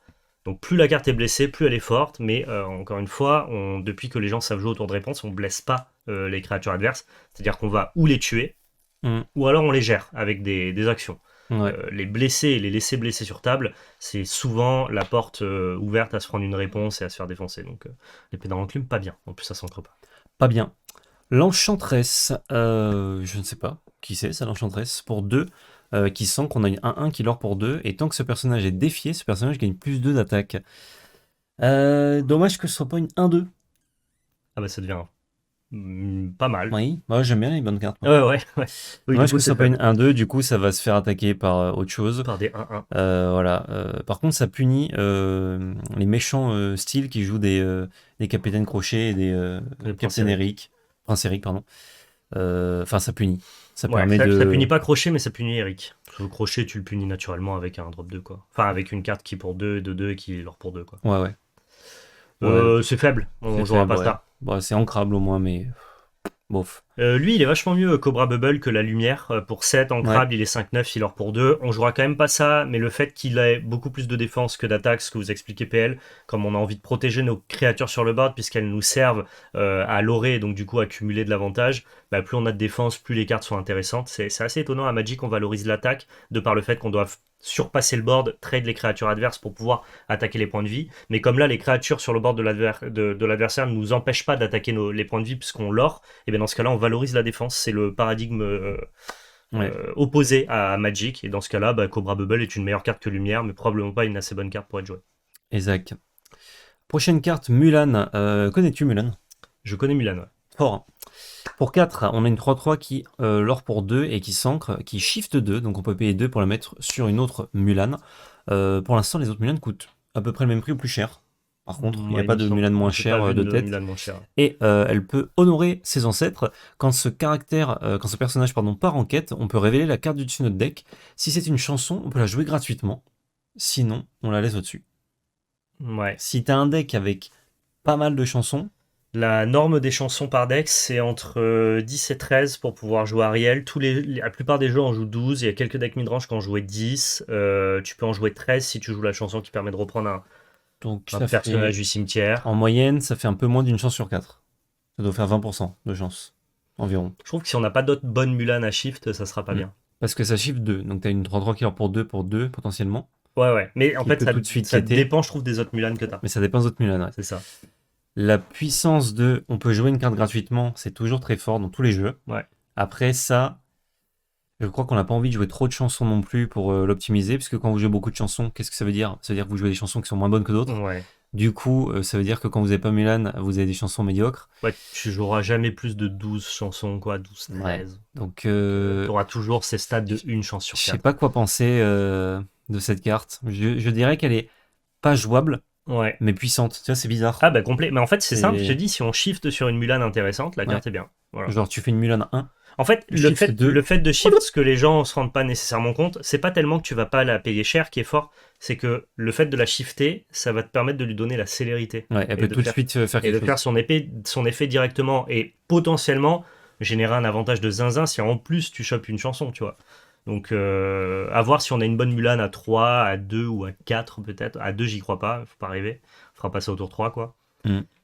Donc plus la carte est blessée, plus elle est forte, mais encore une fois, depuis que les gens savent jouer au tour de réponse, on blesse pas les créatures adverses. C'est-à-dire qu'on va ou les tuer,
Hmm.
ou alors on les gère avec des actions.
Ouais,
Les blesser et les laisser blesser sur table, c'est souvent la porte ouverte à se prendre une réponse et à se faire défoncer. Donc l'épée dans l'enclume, pas bien. En plus, ça s'ancre pas.
pas bien. L'Enchantresse, je ne sais pas qui c'est, ça l'Enchantresse, pour 2, qui sent qu'on a une 1-1 qui leur pour 2, et tant que ce personnage est défié, ce personnage gagne plus 2 d'attaque. Dommage que ce soit pas une 1-2.
Ah bah ça devient pas mal.
Oui, moi j'aime bien les bonnes cartes. Moi.
Ouais, ouais, ouais. Oui, du
Dommage
coup,
que ce
c'est
soit pas une
faible.
1-2, du coup ça va se faire attaquer par autre chose.
Par des 1-1.
Voilà. Par contre, ça punit les méchants styles qui jouent des capitaines Crochet et des
Les Prince
capitaines
Eric.
Eric. Prince Eric, pardon. Enfin, ça punit. Ça
Ouais,
permet
ça punit
de.
pas Crochet, mais ça punit Eric. Parce que Crochet, tu le punis naturellement avec un drop 2, quoi. Enfin, avec une carte qui pour 2, de 2 et qui leur pour 2, quoi.
Ouais, ouais. Ouais,
C'est faible, on
c'est
jouera
faible,
pas
ouais.
ça.
Bon, c'est ancrable au moins, mais bof.
Lui, il est vachement mieux Cobra Bubble que la lumière. Pour 7 en
Ouais.
crabe, il est 5-9, il leur pour 2. On jouera quand même pas ça, mais le fait qu'il ait beaucoup plus de défense que d'attaque, ce que vous expliquez PL, comme on a envie de protéger nos créatures sur le board, puisqu'elles nous servent à lorer et donc du coup à cumuler de l'avantage, bah, plus on a de défense, plus les cartes sont intéressantes. C'est assez étonnant à Magic, on valorise l'attaque de par le fait qu'on doit surpasser le board, trade les créatures adverses pour pouvoir attaquer les points de vie. Mais comme là, les créatures sur le board de l'adversaire ne nous empêchent pas d'attaquer les points de vie puisqu'on lore, et bien dans ce cas-là, on valorise la défense. C'est le paradigme
Ouais.
opposé à Magic. Et dans ce cas-là, bah, Cobra Bubble est une meilleure carte que Lumière, mais probablement pas une assez bonne carte pour être jouée.
Exact. Prochaine carte, Mulan. Connais-tu Mulan?
Je connais Mulan, ouais.
Fort. Pour 4, on a une 3-3 qui l'or pour 2 et qui s'ancre, qui shift 2, donc on peut payer 2 pour la mettre sur une autre Mulan. Pour l'instant, les autres Mulan coûtent à peu près le même prix ou plus cher. Par contre, il n'y a pas de Mulan moins cher de tête. Et elle peut honorer ses ancêtres. Quand ce personnage part en quête, on peut révéler la carte du dessus de notre deck. Si c'est une chanson, on peut la jouer gratuitement. Sinon, on la laisse au-dessus.
Ouais.
Si t'as un deck avec pas mal de chansons,
la norme des chansons par deck, c'est entre 10 et 13 pour pouvoir jouer Ariel. La plupart des jeux en jouent 12. Il y a quelques decks midrange qui en jouent 10. Tu peux en jouer 13 si tu joues la chanson qui permet de reprendre un personnage du cimetière.
En moyenne, ça fait un peu moins d'une chance sur 4. Ça doit faire 20% de chance, environ.
Je trouve que si on n'a pas d'autres bonnes Mulan à shift, ça sera pas bien.
Parce que ça shift 2. Donc t'as une 3-3 qui est pour 2 potentiellement.
Ouais. Mais en fait, ça dépend, je trouve, des autres Mulan que t'as.
Mais ça dépend des autres Mulan, ouais.
C'est ça.
La puissance de on peut jouer une carte gratuitement, c'est toujours très fort dans tous les jeux.
Ouais.
Après ça, je crois qu'on n'a pas envie de jouer trop de chansons non plus pour l'optimiser, puisque quand vous jouez beaucoup de chansons, qu'est-ce que ça veut dire? Ça veut dire que vous jouez des chansons qui sont moins bonnes que d'autres.
Ouais.
Du coup, ça veut dire que quand vous n'avez pas Mulan, vous avez des chansons médiocres.
Ouais, tu joueras jamais plus de 12 chansons, quoi, 12, 13.
Ouais. Donc, tu
auras toujours ces stats de une chance sur 4.
Je sais pas quoi penser de cette carte. Je dirais qu'elle est pas jouable.
Ouais.
Mais puissante, tu vois, c'est bizarre.
Ah bah complet, mais en fait c'est simple, je te dis, si on shift sur une Mulan intéressante, la carte est bien. Voilà.
Genre tu fais une Mulan 1.
En fait, le fait de shift, ce que les gens se rendent pas nécessairement compte, c'est pas tellement que tu vas pas la payer cher qui est fort, c'est que le fait de la shifter, ça va te permettre de lui donner la célérité.
Ouais, elle peut tout de suite faire quelque chose.
Et de faire son effet directement, et potentiellement générer un avantage de zinzin si en plus tu chopes une chanson, tu vois. Donc, à voir si on a une bonne Mulan à 3, à 2 ou à 4 peut-être. À 2, j'y crois pas, faut pas rêver. On fera passer au tour 3, quoi.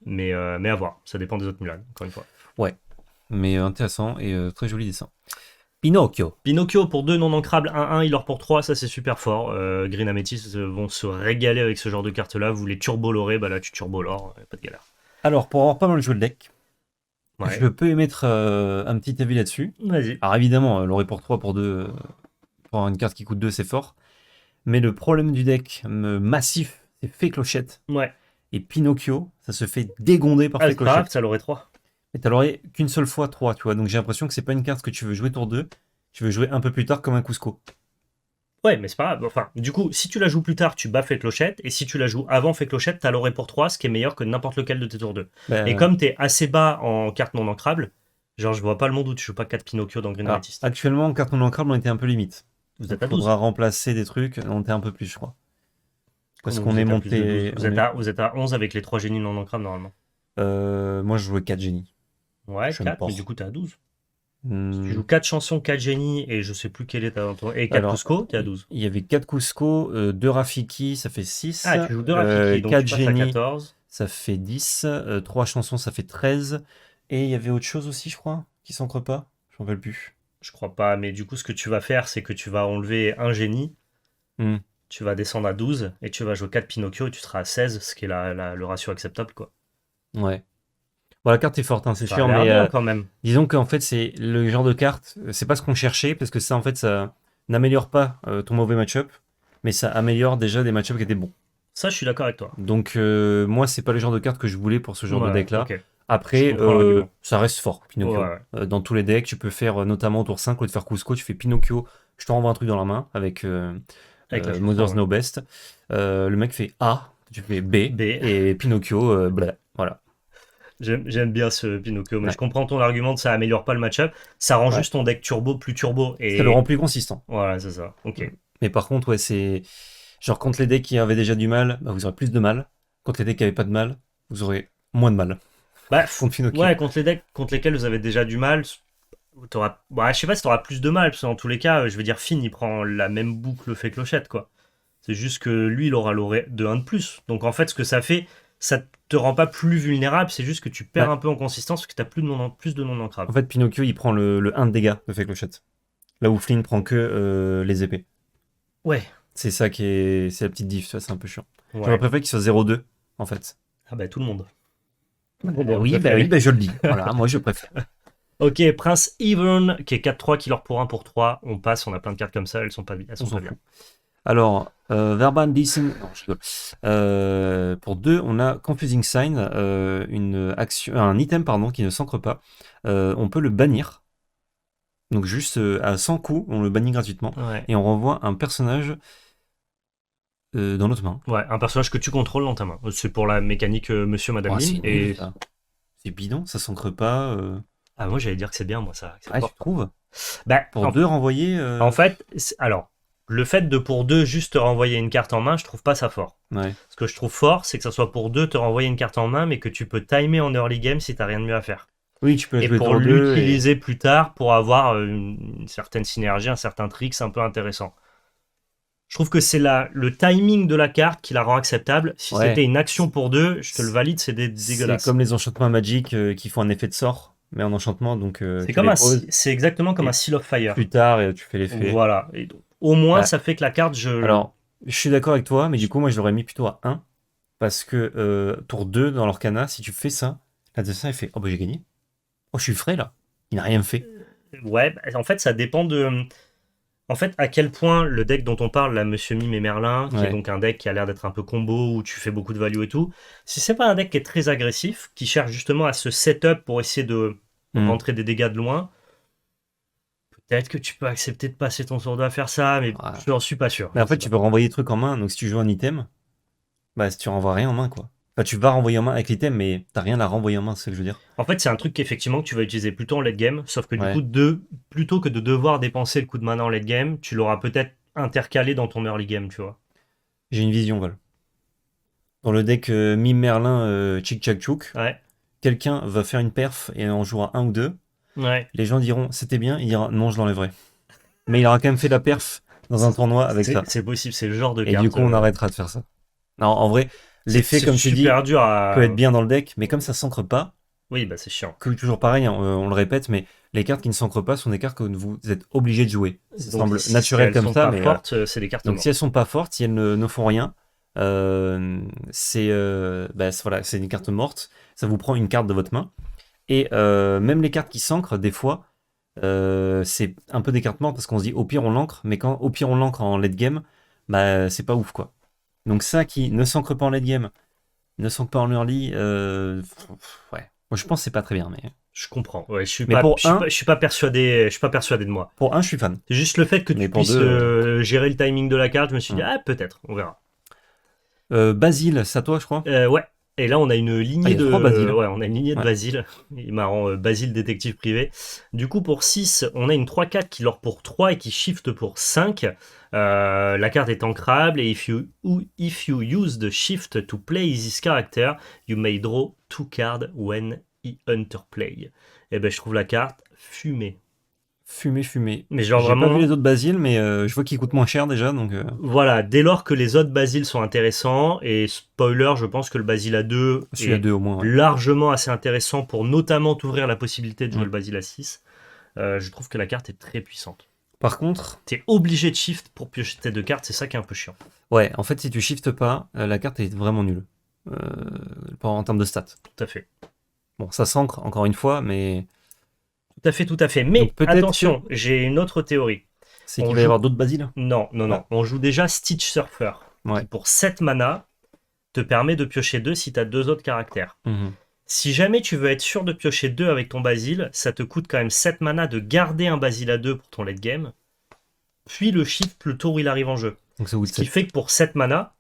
Mais à voir, ça dépend des autres Mulan, encore une fois.
Ouais, mais intéressant et très joli dessin. Pinocchio.
Pinocchio pour 2 non ancrables, 1-1, il or pour 3, ça c'est super fort. Green Amethyst vont se régaler avec ce genre de carte-là. Vous les turbo-lorez, bah là tu turbo-lore, pas de galère.
Alors, pour avoir pas mal joué le deck, je peux émettre un petit avis là-dessus.
Vas-y.
Alors évidemment, l'aurait pour 3, pour 2, pour une carte qui coûte 2, c'est fort. Mais le problème du deck massif, c'est Fée Clochette.
Ouais.
Et Pinocchio, ça se fait dégonder par Fée Clochette.
Ça l'aurait 3.
Mais tu l'aurais qu'une seule fois 3, tu vois. Donc j'ai l'impression que c'est pas une carte que tu veux jouer tour 2. Tu veux jouer un peu plus tard comme un Cusco.
Ouais, mais c'est pas grave. Enfin, du coup, si tu la joues plus tard, tu bats Fée Clochette. Et si tu la joues avant Fée Clochette, t'as l'aurait pour 3, ce qui est meilleur que n'importe lequel de tes tours 2. Et comme t'es assez bas en carte non ancrable, genre je vois pas le monde où tu joues pas 4 Pinocchio dans Green Amethyst.
Actuellement, en carte non ancrable, on était un peu limite.
Vous êtes à 12.
Il faudra remplacer des trucs, on était un peu plus, je crois. Parce qu'on est monté.
Vous êtes à 11 avec les 3 génies non ancrables normalement.
Moi, je jouais 4 génies.
Ouais, 4, mais du coup, t'es à 12. Si tu joues 4 chansons, 4 génies, et je sais plus quel est ta... Et 4 Cusco, t'es à 12.
Il y avait 4 Cusco, 2 Rafiki, ça fait 6.
Ah, tu joues 2 Rafiki, donc 4 tu passes à 14.
Ça fait 10. 3 chansons, ça fait 13. Et il y avait autre chose aussi, je crois, qui s'ancre pas. Je m'en rappelle plus.
Je crois pas, mais du coup, ce que tu vas faire, c'est que tu vas enlever un génie, tu vas descendre à 12, et tu vas jouer 4 Pinocchio, et tu seras à 16, ce qui est le ratio acceptable, quoi.
Ouais. Bon, la carte est forte, hein, c'est sûr, mais
quand même.
Disons qu'en fait, c'est le genre de carte, c'est pas ce qu'on cherchait, parce que ça, en fait, ça n'améliore pas ton mauvais match-up, mais ça améliore déjà des match-ups qui étaient bons.
Ça, je suis d'accord avec toi.
Donc, moi, c'est pas le genre de carte que je voulais pour ce genre de deck-là.
Okay.
Après, ça reste fort, Pinocchio. Dans tous les decks, tu peux faire, notamment au tour 5, au lieu de faire Cusco, tu fais Pinocchio, je te renvoie un truc dans la main, avec Mother's No Best. Le mec fait A, tu fais B. Et Pinocchio, voilà.
J'aime bien ce Pinocchio, mais je comprends ton argument de ça améliore pas le match-up, ça rend juste ton deck turbo plus turbo. Et...
ça le rend plus consistant.
Voilà, c'est ça. Ok.
Mais par contre, ouais, c'est... genre, quand les decks qui avaient déjà du mal, bah, vous aurez plus de mal. Quand les decks qui avaient pas de mal, vous aurez moins de mal.
Bah, ouais, contre les decks contre lesquels vous avez déjà du mal, t'auras... Bah, je sais pas si t'auras plus de mal, parce que dans tous les cas, je veux dire, Finn, il prend la même boucle Fée Clochette, quoi. C'est juste que lui, il aura l'aurait de 1 de plus. Donc en fait, ce que ça fait, ça te rend pas plus vulnérable, c'est juste que tu perds un peu en consistance parce que tu as plus de non ancrables.
En fait, Pinocchio, il prend le 1 de dégâts de Fée Clochette. Là où Flynn prend que les épées.
Ouais.
C'est ça qui est... c'est la petite diff, ça, c'est un peu chiant.
Ouais.
J'aurais préféré qu'il soit 0-2, en fait.
Ah bah tout le monde.
Oui, je le dis. Voilà, moi je préfère.
Ok, Prince Ivern, qui est 4-3, qui leur pour 1 pour 3. On passe, on a plein de cartes comme ça, elles sont pas bien.
Alors, Verbal Decent. Non, je rigole. Pour 2, on a Confusing Sign, une action, un item pardon, qui ne s'ancre pas. On peut le bannir. Donc, juste à 100 coups, on le bannit gratuitement.
Ouais.
Et on renvoie un personnage dans notre main.
Ouais, un personnage que tu contrôles dans ta main. C'est pour la mécanique Monsieur Madame
Oh, c'est
Mime.
nul ça. C'est bidon, ça s'ancre pas.
Ah, moi j'allais dire que c'est bien, moi ça. C'est
Ah, tu
fort.
trouves?
Bah,
Pour 2 renvoyer.
en fait, alors, le fait de pour 2 juste te renvoyer une carte en main, je trouve pas ça fort.
Ouais.
Ce que je trouve fort, c'est que ça soit pour 2 te renvoyer une carte en main, mais que tu peux timer en early game si t'as rien de mieux à faire.
Oui, tu peux la
Et
jouer
pour
tour 2 et.
l'utiliser plus tard, pour avoir une certaine synergie, un certain trick, c'est un peu intéressant. Je trouve que c'est le timing de la carte qui la rend acceptable. Si
Ouais.
c'était une action pour 2, je te le valide, c'est
C'est
dégueulasse.
comme les enchantements magiques qui font un effet de sort, mais en enchantement, donc
C'est
tu
comme
les poses
c'est exactement comme
et
un Seal of Fire.
plus tard et tu fais l'effet.
Voilà. Et donc, au moins,
Bah,
ça fait que la carte,
alors, je suis d'accord avec toi, mais du coup, moi, je l'aurais mis plutôt à 1, parce que tour 2 dans l'Orcana, si tu fais ça, l'adversaire, il fait « Oh, bah j'ai gagné. Oh, je suis frais, là. Il n'a rien fait. »
Ouais, en fait, ça dépend de. En fait, à quel point le deck dont on parle, là, Monsieur Mime et Merlin, qui est
Ouais.
donc un deck qui a l'air d'être un peu combo, où tu fais beaucoup de value et tout, si c'est pas un deck qui est très agressif, qui cherche justement à se setup pour essayer de rentrer des dégâts de loin, peut-être que tu peux accepter de passer ton tour à faire ça, mais
Ouais.
je n'en suis pas sûr.
Mais en fait, tu peux renvoyer des trucs en main, donc si tu joues un item, bah si tu renvoies rien en main, quoi. Enfin, tu vas renvoyer en main avec l'item, mais t'as rien à renvoyer en main, c'est ce que je veux dire.
En fait, c'est un truc qu'effectivement que tu vas utiliser plutôt en late game, sauf que du
Ouais.
coup, plutôt que de devoir dépenser le coup de mana en late game, tu l'auras peut-être intercalé dans ton early game, tu vois.
J'ai une vision, Val. Dans le deck Mime Merlin Chick Chack Chouk,
Ouais,
quelqu'un va faire une perf et en jouera un ou deux.
ouais.
Les gens diront c'était bien, il dira non, je l'enlèverai. Mais il aura quand même fait la perf dans un tournoi avec ça.
C'est possible, c'est le genre de
Et
carte.
du coup, on arrêtera de faire ça. Non, en vrai, l'effet,
C'est
comme tu dis,
super dur à.
peut être bien dans le deck, mais comme ça s'ancre pas,
Oui, bah c'est chiant.
que toujours pareil, hein, on le répète, mais les cartes qui ne s'ancrent pas sont des cartes que vous êtes obligé de jouer. Ça
Donc,
semble
si
naturel
elles
comme
sont
ça,
pas
mais voilà.
fortes, c'est des cartes
Donc
mortes.
si elles sont pas fortes, si elles ne font rien, voilà, c'est une carte morte. Ça vous prend une carte de votre main. Et même les cartes qui s'ancrent, des fois, c'est un peu des cartes mortes parce qu'on se dit au pire on l'ancre, mais quand au pire on l'ancre en late game, bah c'est pas ouf quoi. Donc ça qui ne s'ancre pas en late game, ne s'ancre pas en early, ouais. Moi je pense que c'est pas très bien, mais.
Je comprends. Ouais,
Mais pour
je suis pas persuadé de moi.
Pour un, je suis fan.
C'est juste le fait que
Mais
tu
pour
puisses
deux,
gérer le timing de la carte. Je me suis dit,
hmm.
ah, peut-être, on verra.
Basile, c'est à toi, je crois.
Ouais. Et là, on a une
Ah,
lignée
il y a 3 Basile.
ouais, on a une lignée de
Ouais.
Basile. Il marrant Basile détective privé. Du coup, pour 6, on a une 3-4 qui lore pour 3 et qui shift pour 5. La carte est ancrable et if you use the shift to play this character, you may draw 2 cards when he interplay. Et ben, je trouve la carte fumée.
Fumé.
Mais genre
J'ai pas vu
vraiment,
les autres Basile, mais je vois qu'ils coûtent moins cher déjà, donc.
voilà, dès lors que les autres Basile sont intéressants, et spoiler, je pense que le Basile à 2
Celui à
est
2 au moins. Ouais.
largement assez intéressant pour notamment t'ouvrir la possibilité de jouer
Mm.
le Basile à 6. Je trouve que la carte est très puissante.
Par contre,
T'es obligé de shift pour piocher tes 2 cartes, c'est ça qui est un peu chiant.
ouais, en fait, si tu shiftes pas, la carte est vraiment nulle. En termes de stats.
Tout à fait.
Bon, ça s'ancre encore une fois, mais
Tout à fait. Mais
donc, peut-être
attention, j'ai une autre théorie.
c'est
On
qu'il va y
joue-
avoir d'autres Basile.
Non.
Ah.
On joue déjà Stitch Surfer,
Ouais.
qui pour 7 mana te permet de piocher 2 si t'as 2 autres caractères.
Mhm.
Si jamais tu veux être sûr de piocher 2 avec ton Basile, ça te coûte quand même 7 mana de garder un Basile à 2 pour ton late game, puis le shift le tour où il arrive en jeu.
Donc ça coûte
Ce qui
7.
fait que pour 7 mana,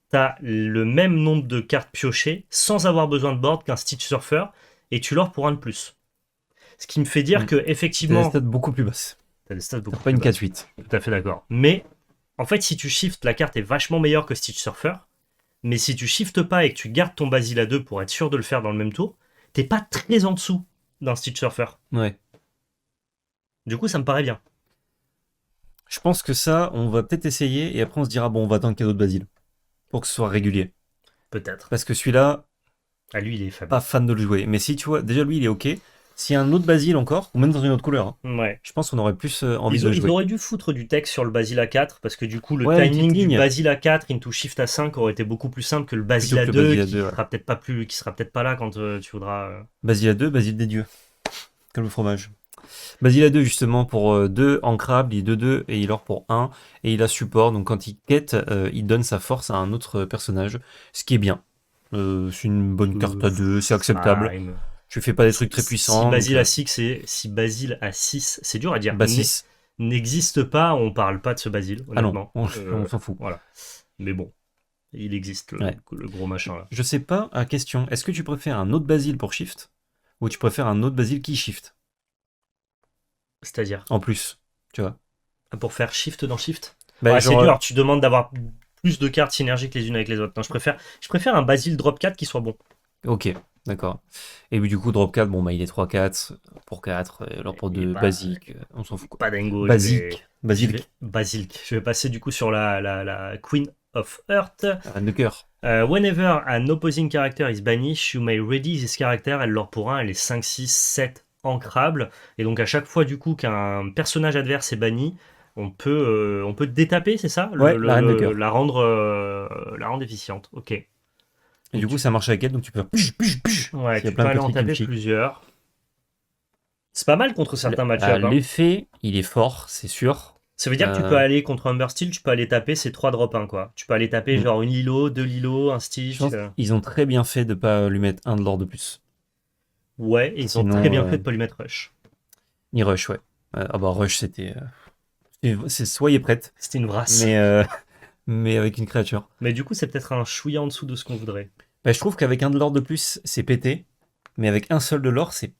t'as le même nombre de cartes piochées sans avoir besoin de board qu'un Stitch Surfer, et tu l'auras pour un de plus. Ce qui me fait dire que
C'est des
effectivement,
stats beaucoup plus basses.
t'as des stats beaucoup
T'as pas une
plus basses.
4-8.
Tout à fait d'accord. Mais en fait, si tu shifts, la carte est vachement meilleure que Stitch Surfer. Mais si tu shiftes pas et que tu gardes ton Basile à 2 pour être sûr de le faire dans le même tour, t'es pas très en dessous d'un Stitch Surfer.
Ouais.
Du coup, ça me paraît bien.
Je pense que ça, on va peut-être essayer et après on se dira bon, on va attendre qu'il y ait d'autres Basile pour que ce soit régulier.
Peut-être.
Parce que celui-là,
Ah, lui, il est faible.
pas fan de le jouer. Mais si tu vois, déjà lui, il est ok. S'il y a un autre Basile encore, ou même dans une autre couleur, hein,
Ouais.
je pense qu'on aurait plus envie
Ils,
de le jouer.
auraient dû foutre du texte sur le Basile à 4 parce que du coup, le
Ouais, une
timing
petite
du
ligne.
Basile à 4 into Shift à 5 aurait été beaucoup plus simple que le Basile
Plutôt
à
que le
2
Basile à
qui
2, ouais.
sera peut-être pas là quand tu voudras.
Basile à 2, Basile des dieux. Comme le fromage. Basile a 2 justement pour 2 ancrable, il est 2-2 et il or pour 1 et il a support, donc quand il quête, il donne sa force à un autre personnage, ce qui est bien. C'est une bonne carte à 2, c'est acceptable.
Fine.
Tu fais pas des trucs très
Si
puissants.
Basile
Donc,
à 6, si Basile à 6, c'est dur à dire.
bah 6.
N'existe pas, on parle pas de ce Basile,
Ah non,
honnêtement.
on s'en fout.
Voilà. Mais bon, il existe
Ouais.
le gros machin là.
Je sais pas, à question, est-ce que tu préfères un autre Basile pour shift ou tu préfères un autre Basile qui shift
C'est-à-dire,
en plus, tu vois?
pour faire shift dans shift.
Bah,
Ouais, c'est
genre,
dur, tu demandes d'avoir plus de cartes synergiques les unes avec les autres. Non, je préfère un Basile drop 4 qui soit bon.
ok, d'accord. Et puis du coup, drop 4, bon bah il est 3-4 pour 4, alors pour
Et
2,
bah,
basique, on s'en fout quoi.
pas dingo,
Basique,
je
basique,
Basilic. Je vais passer du coup sur la Queen of Earth.
de cœur.
Whenever an opposing character is banished, you may ready this character. Elle lore pour 1, elle est 5, 6, 7 ancrable. Et donc à chaque fois du coup qu'un personnage adverse est banni, on peut détaper, c'est ça
Ouais, la reine de cœur.
la rendre efficiente. Ok.
Et
Donc
du coup, ça marche avec elle, donc tu peux faire
ouais,
s'il y a
tu
plein
peux
de
aller en
petits
taper
kimchi.
plusieurs. C'est pas mal contre certains match-ups. Hein.
L'effet, il est fort, c'est sûr.
Ça veut dire que tu peux aller contre Humber Steel, tu peux aller taper ces 3 drop 1 quoi. Tu peux aller taper
Mm.
genre une Lilo, 2 Lilo, un
Je
Stitch.
pense qu'ils ont très bien fait de pas lui mettre un de l'or de plus.
Ouais, et ils ont
Sinon,
très bien fait de pas lui mettre Rush.
Ni Rush, ouais. Ah bah Rush, soyez prête,
C'était une vrasse.
mais avec une créature.
Mais du coup, c'est peut-être un chouïa en dessous de ce qu'on voudrait.
Bah, je trouve qu'avec un de l'or de plus, c'est pété, mais avec un seul de l'or, c'est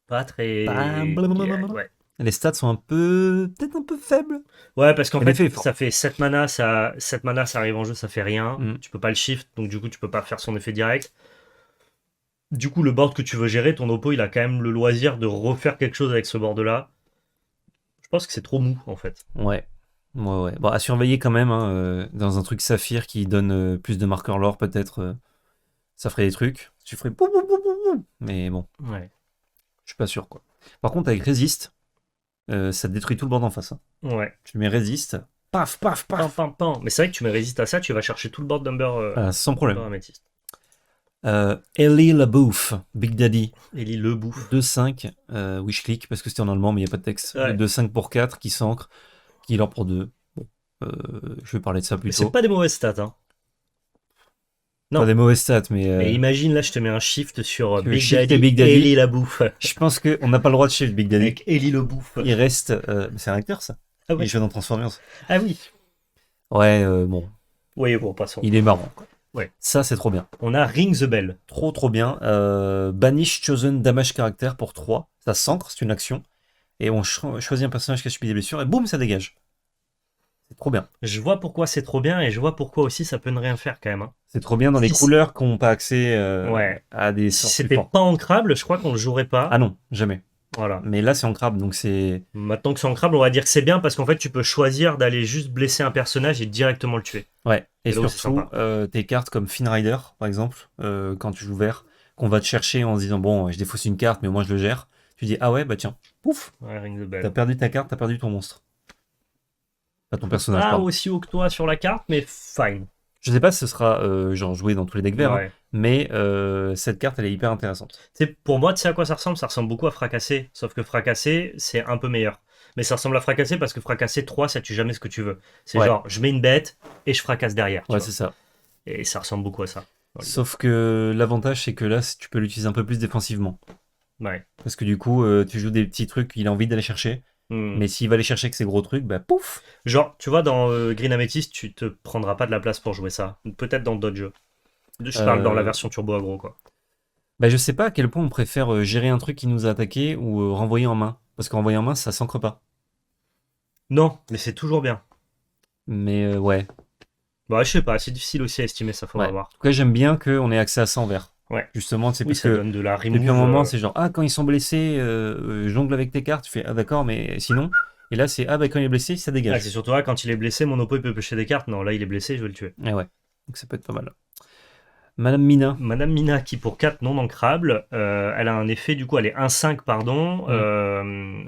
Pas très.
pas.
Ouais.
Les stats sont peut-être un peu faibles.
Ouais, parce qu'en
Mais
fait,
l'effet est fort.
ça fait 7 mana, 7 mana, ça arrive en jeu, ça fait rien.
Mm.
Tu peux pas le shift, donc du coup, tu peux pas faire son effet direct. Du coup, le board que tu veux gérer, ton oppo, il a quand même le loisir de refaire quelque chose avec ce board-là. Je pense que c'est trop mou, en fait.
Ouais. Ouais. Bon, à surveiller quand même, hein, dans un truc saphir qui donne plus de marqueurs l'or, peut-être, ça ferait des trucs. Tu ferais boum, boum, boum, boum, boum. Mais bon,
Ouais.
je suis pas sûr, quoi. Par contre, avec Résiste, ça détruit tout le board en face. Hein.
Ouais.
Tu mets Résiste, paf, paf,
Pam,
paf.
pam, pam. Mais c'est vrai que tu me résistes à ça, tu vas chercher tout le board d'Umber
Sans problème.
Amethyst.
Ellie LaBouffe, Big Daddy,
Ellie le bouffe.
2-5, wish click, parce que c'était en allemand, mais il n'y a pas de texte.
Ouais.
2-5 pour 4, qui s'ancre, qui l'or pour 2. Bon, je vais parler de ça plus
Mais c'est
tôt.
pas des mauvaises stats, hein. Non.
Pas des mauvaises stats, mais.
Mais imagine, là, je te mets un shift sur
Tu veux
Big
shifter
Daddy,
Big Daddy.
Ellie la bouffe.
Je pense qu'on n'a pas le droit de shift Big Daddy.
Avec Ellie le bouffe.
Il reste. C'est un acteur, ça.
Ah ouais.
Il joue dans Transformers.
Ah oui.
Ouais, bon.
Oui, bon, passons.
Il est marrant. Quoi.
Ouais.
Ça, c'est trop bien.
On a Ring the Bell.
Trop bien. Banish Chosen Damage Character pour 3. Ça s'ancre, c'est une action. Et on choisit un personnage qui a subi des blessures et boum, ça dégage. C'est trop bien.
Je vois pourquoi c'est trop bien et je vois pourquoi aussi ça peut ne rien faire quand même. Hein.
C'est trop bien dans les
Si
couleurs qui n'ont pas accès
Ouais.
à des
Si
sorts plus
c'était
forts.
pas ancrable, je crois qu'on le jouerait pas.
Ah non, jamais.
Voilà.
Mais là, c'est ancrable, donc c'est.
Maintenant que c'est ancrable, on va dire que c'est bien parce qu'en fait, tu peux choisir d'aller juste blesser un personnage et directement le tuer.
Ouais. Et
Et donc, c'est
surtout,
sympa.
tes cartes comme Fin Rider, par exemple, quand tu joues vert, qu'on va te chercher en se disant bon, je défausse une carte, mais moi je le gère. Tu dis ah ouais, bah tiens, pouf,
Ouais, Ring the
t'as
Bell.
perdu ta carte, t'as perdu ton monstre. Pas ton personnage,
Pas
pardon.
aussi haut que toi sur la carte, mais fine.
Je sais pas si ce sera genre joué dans tous les decks verts, hein,
Ouais.
mais cette carte elle est hyper intéressante.
Pour moi, tu sais à quoi ça ressemble? Ça ressemble beaucoup à Fracasser. Sauf que Fracasser, c'est un peu meilleur. Mais ça ressemble à Fracasser parce que Fracasser 3, ça tue jamais ce que tu veux. C'est
Ouais.
genre, je mets une bête et je fracasse derrière. Tu
Ouais,
vois.
c'est ça.
Et ça ressemble beaucoup à ça.
Sauf que l'avantage c'est que là, tu peux l'utiliser un peu plus défensivement.
Ouais.
Parce que du coup, tu joues des petits trucs qu'il a envie d'aller chercher.
Hmm.
Mais s'il va aller chercher avec ses gros trucs, bah pouf.
Genre, tu vois, dans Green Amethyst, tu te prendras pas de la place pour jouer ça. Peut-être dans d'autres jeux. Je parle dans la version turbo aggro, quoi.
Bah je sais pas à quel point on préfère gérer un truc qui nous a attaqué ou renvoyer en main. Parce que renvoyer en main, ça s'ancre pas.
Non, mais c'est toujours bien.
Mais ouais.
Bah, je sais pas, c'est difficile aussi à estimer, ça faudra
Ouais.
voir.
En tout cas, j'aime bien qu'on ait accès à ça en vert.
Ouais.
Justement, c'est
Oui,
parce
ça
que
donne de la remove.
depuis un moment, c'est genre, ah, quand ils sont blessés, jongle avec tes cartes. Tu fais, ah, d'accord, mais sinon. Et là, c'est, ah, bah, quand il est blessé, ça
Ah,
dégage.
c'est surtout là, quand il est blessé, mon oppo il peut pêcher des cartes. Non, là, il est blessé, je vais le tuer.
Et ouais. Donc ça peut être pas mal. Madame Mina.
Madame Mina qui pour 4 non ancrables, elle a un effet, du coup elle est 1-5 pardon.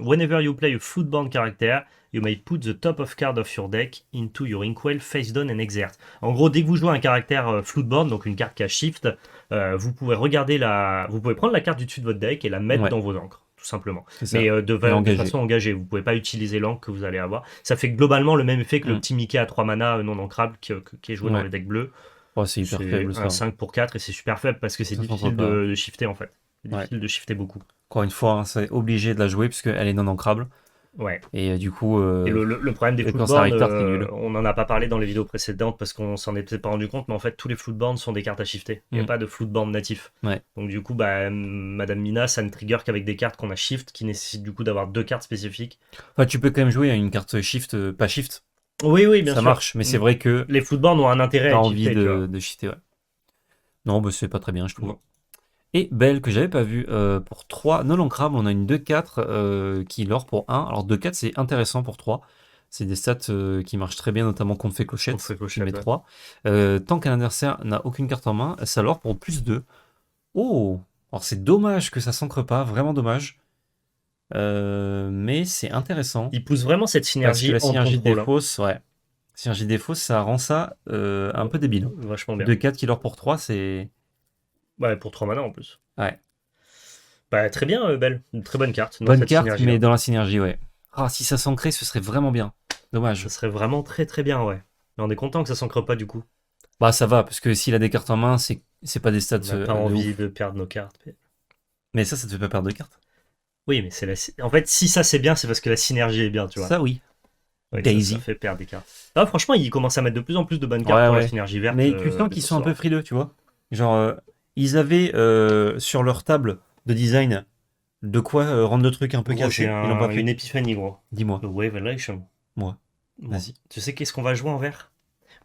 Whenever you play a footbound character, you may put the top of card of your deck into your inkwell face down and exert. En gros, dès que vous jouez un caractère floodbound, donc une carte qui a shift, vous pouvez prendre la carte du dessus de votre deck et la mettre
Ouais.
dans vos encres, tout tout simplement.
C'est ça.
Mais
Mais
de
engagé.
façon engagée, vous pouvez pas utiliser l'encre que vous allez avoir. Ça fait globalement le même effet que le
Mm.
petit Mickey à 3 mana non ancrable qui est joué dans
Ouais.
les decks bleus.
Oh, c'est hyper
C'est
faible
un
ça.
5 pour 4 et c'est super faible parce que c'est
Ça s'entend
difficile
pas.
de shifter en fait. C'est
Ouais.
difficile de shifter beaucoup.
Encore une fois, hein, c'est obligé de la jouer puisqu'elle est non ancrable.
Ouais.
Et du coup,
Et le problème des
et quand ça
floodboards,
arrive tard, c'est nul.
on n'en a pas parlé dans les vidéos précédentes parce qu'on s'en est peut-être pas rendu compte, mais en fait, tous les floodboards sont des cartes à shifter. Il n'y a
Mm.
pas de floodboard natif.
Ouais.
Donc, du coup, bah, Madame Mina, ça ne trigger qu'avec des cartes qu'on a shift qui nécessitent du coup d'avoir 2 cartes spécifiques.
Enfin, tu peux quand même jouer à une carte shift, pas shift.
Oui, oui, bien
Ça
sûr.
marche, mais c'est vrai que
Les floodboards ont un intérêt
t'as
à
envie
shifter, tu vois.
de shifter, ouais. Non, bah, c'est pas très bien, je trouve.
Non.
Et Belle, que j'avais pas vu, pour 3 non ancrable, on a une 2-4 qui lore pour 1. Alors 2-4, c'est intéressant pour 3. C'est des stats qui marchent très bien, notamment contre fait clochette,
Contre fait
qui
clochette,
met
ouais.
3. Tant qu'un adversaire n'a aucune carte en main, ça lore pour plus 2. Oh! Alors c'est dommage que ça s'ancre pas, vraiment dommage. Mais c'est intéressant.
Il pousse vraiment cette
Parce que
synergie
la
en
synergie
contrôle.
des fausses, ouais. Synergie des fausses, ça rend ça un peu débile.
Vachement bien.
2-4 qui lore pour 3, c'est.
Ouais, pour 3 mana en plus.
Ouais.
Bah, très bien, Belle. Une très bonne carte. dans
Bonne
cette
carte,
synergie-là.
mais dans la synergie, ouais. Ah, si ça s'ancrait, ce serait vraiment bien. Dommage.
Ça serait vraiment très très bien, ouais. Mais on est content que ça s'ancre pas du coup.
Bah, ça va, parce que s'il a des cartes en main, c'est pas des stats
On n'a
de
pas envie
ouf.
de perdre nos cartes.
Mais ça te fait pas perdre de cartes.
Oui, mais en fait, si ça c'est bien, c'est parce que la synergie est bien, tu vois.
Ça, oui.
Ouais,
Daisy.
ça fait perdre des cartes. Ah, franchement, ils commencent à mettre de plus en plus de bonnes cartes
Ouais,
pour
ouais.
la synergie verte.
Mais tu sens qu'ils sont un peu frileux, tu vois. Genre, ils avaient sur leur table de design de quoi rendre le truc un peu
Gros,
cassé.
j'ai
Ils l'ont pas fait.
une épiphanie, gros.
Dis-moi,
Le Wave Elation.
moi.
Bon.
Vas-y.
Tu sais qu'est-ce qu'on va jouer en vert?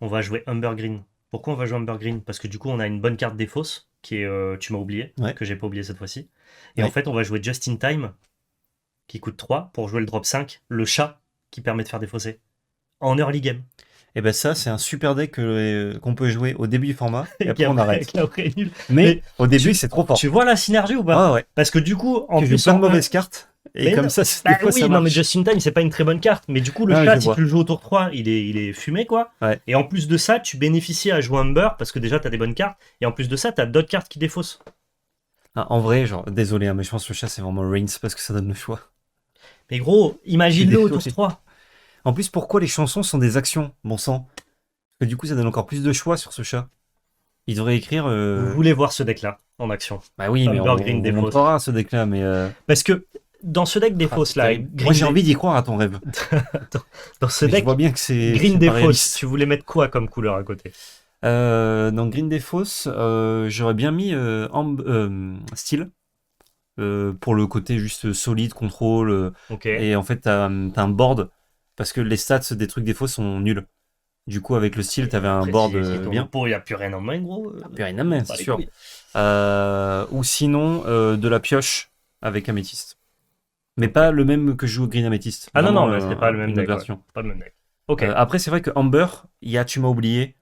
On va jouer Umber Green. Pourquoi on va jouer Umber Green? Parce que du coup, on a une bonne carte des fausses, qui est Tu m'as oublié,
Ouais.
que j'ai pas oublié cette fois-ci. Et
Ouais.
en fait, on va jouer Just in Time, qui coûte 3, pour jouer le drop 5, le chat, qui permet de faire défausser. En early game.
Et ben ça, c'est un super deck qu'on peut jouer au début du format, et après on arrête.
Qui après est nul.
Mais au début,
tu-
c'est trop fort.
Tu vois la synergie ou pas?
Ah ouais.
Parce que du coup, en
Tu joues
plus,
plein de
en
mauvaises cartes, et
Mais
comme
non.
ça,
Bah
des fois,
oui,
ça
non, mais
marche.
Just in Time, c'est pas une très bonne carte. Mais du coup, le
Ah,
chat,
je
si
vois.
tu le joues au tour 3, il est fumé, quoi.
Ouais.
Et en plus de ça, tu bénéficies à jouer Umber, parce que déjà, t'as des bonnes cartes. Et en plus de ça, t'as d'autres cartes qui défaussent.
Ah, en vrai, genre, désolé, hein, mais je pense que le chat, c'est vraiment Reigns parce que ça donne le choix.
Mais gros, imagine-le au tour
désolé.
3.
En plus, pourquoi les chansons sont des actions, bon sang? Parce que du coup, ça donne encore plus de choix sur ce chat. Il devrait écrire.
Vous voulez voir ce deck-là, en action.
Bah oui, mais
Umber
on
Green
vous
défausse.
montrera ce deck-là, mais.
Parce que dans ce deck des
Ah,
fausses,
c'est
là,
terrible.
Green
Moi, j'ai
Day-
envie d'y croire à ton rêve.
dans ce
Mais je
deck,
vois bien que c'est.
Green
c'est
des
pas
fausses,
réaliste.
tu voulais mettre quoi comme couleur à côté?
Dans Green des Fausses, j'aurais bien mis Steel. Pour le côté juste solide, contrôle.
Ok.
Et en fait, t'as un board. Parce que les stats des trucs des fausses sont nuls. Du coup, avec le style, t'avais un
Après,
board
si ton
bien.
oppo, il n'y a plus rien en main, gros.
Plus rien à main,
Pas
c'est
les
sûr.
couilles.
Ou sinon, de la pioche avec améthyste. Mais pas le même que je joue au Green Améthyste.
Ah non,
Vraiment,
non, mais c'est pas le même
une
deck.
autre version.
Ouais. Pas le même deck. Ok.
Après, c'est vrai que Amber, il y a Tu m'as oublié.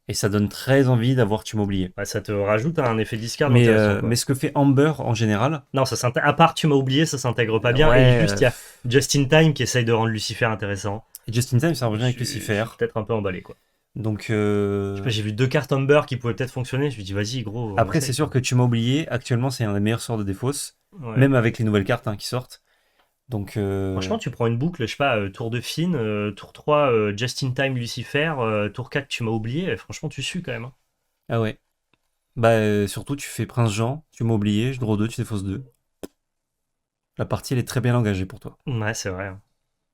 Et ça donne très envie d'avoir Tu m'as oublié.
Ouais, ça te rajoute un effet discard
Mais,
intéressant. Quoi.
mais ce que fait Amber en général.
Non, à part Tu m'as oublié, ça s'intègre pas bien.
Ouais,
Et juste, il y a Just in Time qui essaye de rendre Lucifer intéressant.
Et Just in Time, ça revient avec
Je suis
Lucifer.
peut-être un peu emballé, quoi.
Donc.
Je sais pas, j'ai vu 2 cartes Amber qui pouvaient peut-être fonctionner. Je me dis, vas-y, gros.
Après,
essaye.
c'est sûr que Tu m'as oublié. Actuellement, c'est un des meilleurs sorts de défausse.
Ouais.
Même avec les nouvelles cartes qui sortent. Donc.
Franchement, tu prends une boucle, je sais pas, tour de Finn, tour 3, Just in Time Lucifer, tour 4, Tu m'as oublié. Franchement, tu sues quand même. Hein.
Ah ouais. Bah, surtout, tu fais Prince Jean, Tu m'as oublié, je draw 2, tu défausses 2. La partie, elle est très bien engagée pour toi.
Ouais, c'est vrai.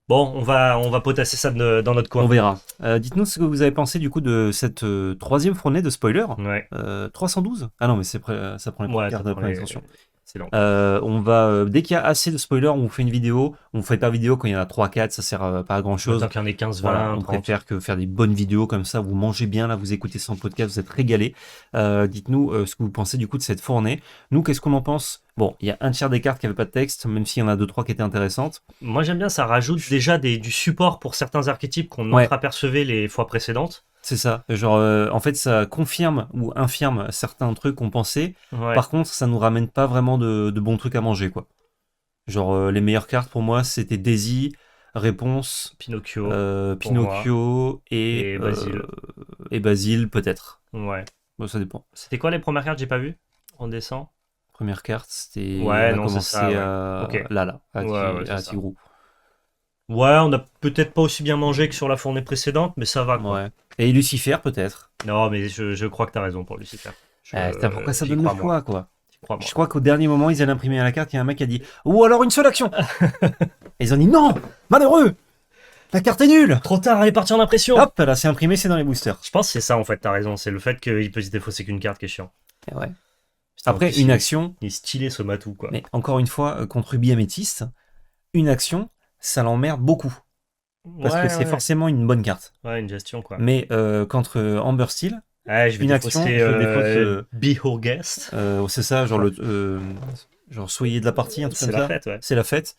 Bon, on va potasser ça dans notre coin.
On verra. Dites-nous ce que vous avez pensé du coup de cette troisième fournée de spoiler.
Ouais.
312. Ah non, mais ça prend les
Ouais,
cartes de la première extension.
C'est long.
On va, dès qu'il y a assez de spoilers, on vous fait une vidéo. On ne fait pas vidéo quand il y en a 3-4, ça sert pas à grand chose.
Tant qu'il y en ait 15, 20,
Voilà, on
30.
préfère que faire des bonnes vidéos comme ça. Vous mangez bien, là, vous écoutez sans podcast, vous êtes régalés. Dites-nous ce que vous pensez du coup de cette fournée. Nous, qu'est-ce qu'on en pense? Bon, il y a un tiers des cartes qui n'avaient pas de texte, même s'il y en a 2-3 qui étaient intéressantes.
Moi, j'aime bien, ça rajoute déjà du support pour certains archétypes qu'on entreapercevait les fois précédentes.
C'est ça. Genre, en fait, ça confirme ou infirme certains trucs qu'on pensait.
Ouais.
Par contre, ça nous ramène pas vraiment de bons trucs à manger, quoi. Genre, les meilleures cartes pour moi, c'était Daisy, Réponse,
Pinocchio
Pinocchio
et Basile.
Et Basile, peut-être.
Ouais.
Bon, ça dépend.
C'était quoi les premières cartes? J'ai pas vu. On descend.
Première carte, c'était.
Ouais,
On a
non, c'est
commencé
ça, ouais.
à.
Ok.
Là, à,
Ouais, c'est
à
ça.
Tigrou.
Ouais, on a peut-être pas aussi bien mangé que sur la fournée précédente, mais ça va, quoi.
Ouais. Et Lucifer, peut-être.
Non, mais je crois que t'as raison pour Lucifer.
Putain, pourquoi ça
J'y
donne le
crois, moi.
choix, quoi?
J'y crois,
Je
moi.
crois qu'au dernier moment, ils allaient imprimer à la carte, il y a un mec qui a dit ou alors une seule action. Et ils ont dit non, malheureux, la carte est nulle.
Trop tard, elle est partie en impression.
Hop, là, c'est imprimé, c'est dans les boosters.
Je pense que c'est ça, en fait, t'as raison. C'est le fait qu'il peut se défausser qu'une carte qui est chiant.
Et ouais.
Putain, en
Après,
plus,
une action,
il est stylé, ce matou, quoi.
mais encore une fois, contre Ruby Améthyste, une action, ça l'emmerde beaucoup. Parce que c'est forcément une bonne carte.
Ouais, une gestion, quoi.
Mais contre Amber Steel,
Ouais, je vais
une action,
défausser
je défausse.
Be Our Guest.
C'est ça, genre genre soyez de la partie, un truc
C'est
comme
la
ça.
fête, ouais.
C'est la fête.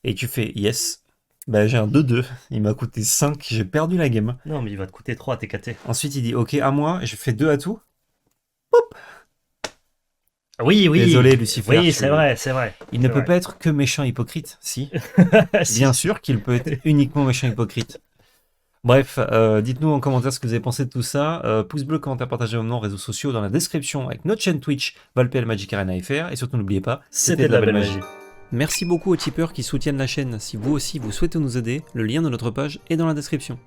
Et tu fais yes. Bah, j'ai un 2-2. Il m'a coûté 5. J'ai perdu la game.
Non, mais il va te coûter 3 TKT.
Ensuite, il dit ok, à moi. Je fais 2 à tout.
Oui, oui.
Désolé, Lucifer.
Oui, c'est vrai, c'est vrai.
Il ne peut pas être que méchant hypocrite, si.
Si.
Bien sûr qu'il peut être uniquement méchant hypocrite. Bref, dites-nous en commentaire ce que vous avez pensé de tout ça. Pouce bleu, commentaire, partagez vos noms, réseaux sociaux dans la description avec notre chaîne Twitch, Valpl Magic Arena FR. Et surtout, n'oubliez pas,
C'était de la belle magie.
Merci beaucoup aux tipeurs qui soutiennent la chaîne. Si vous aussi vous souhaitez nous aider, le lien de notre page est dans la description.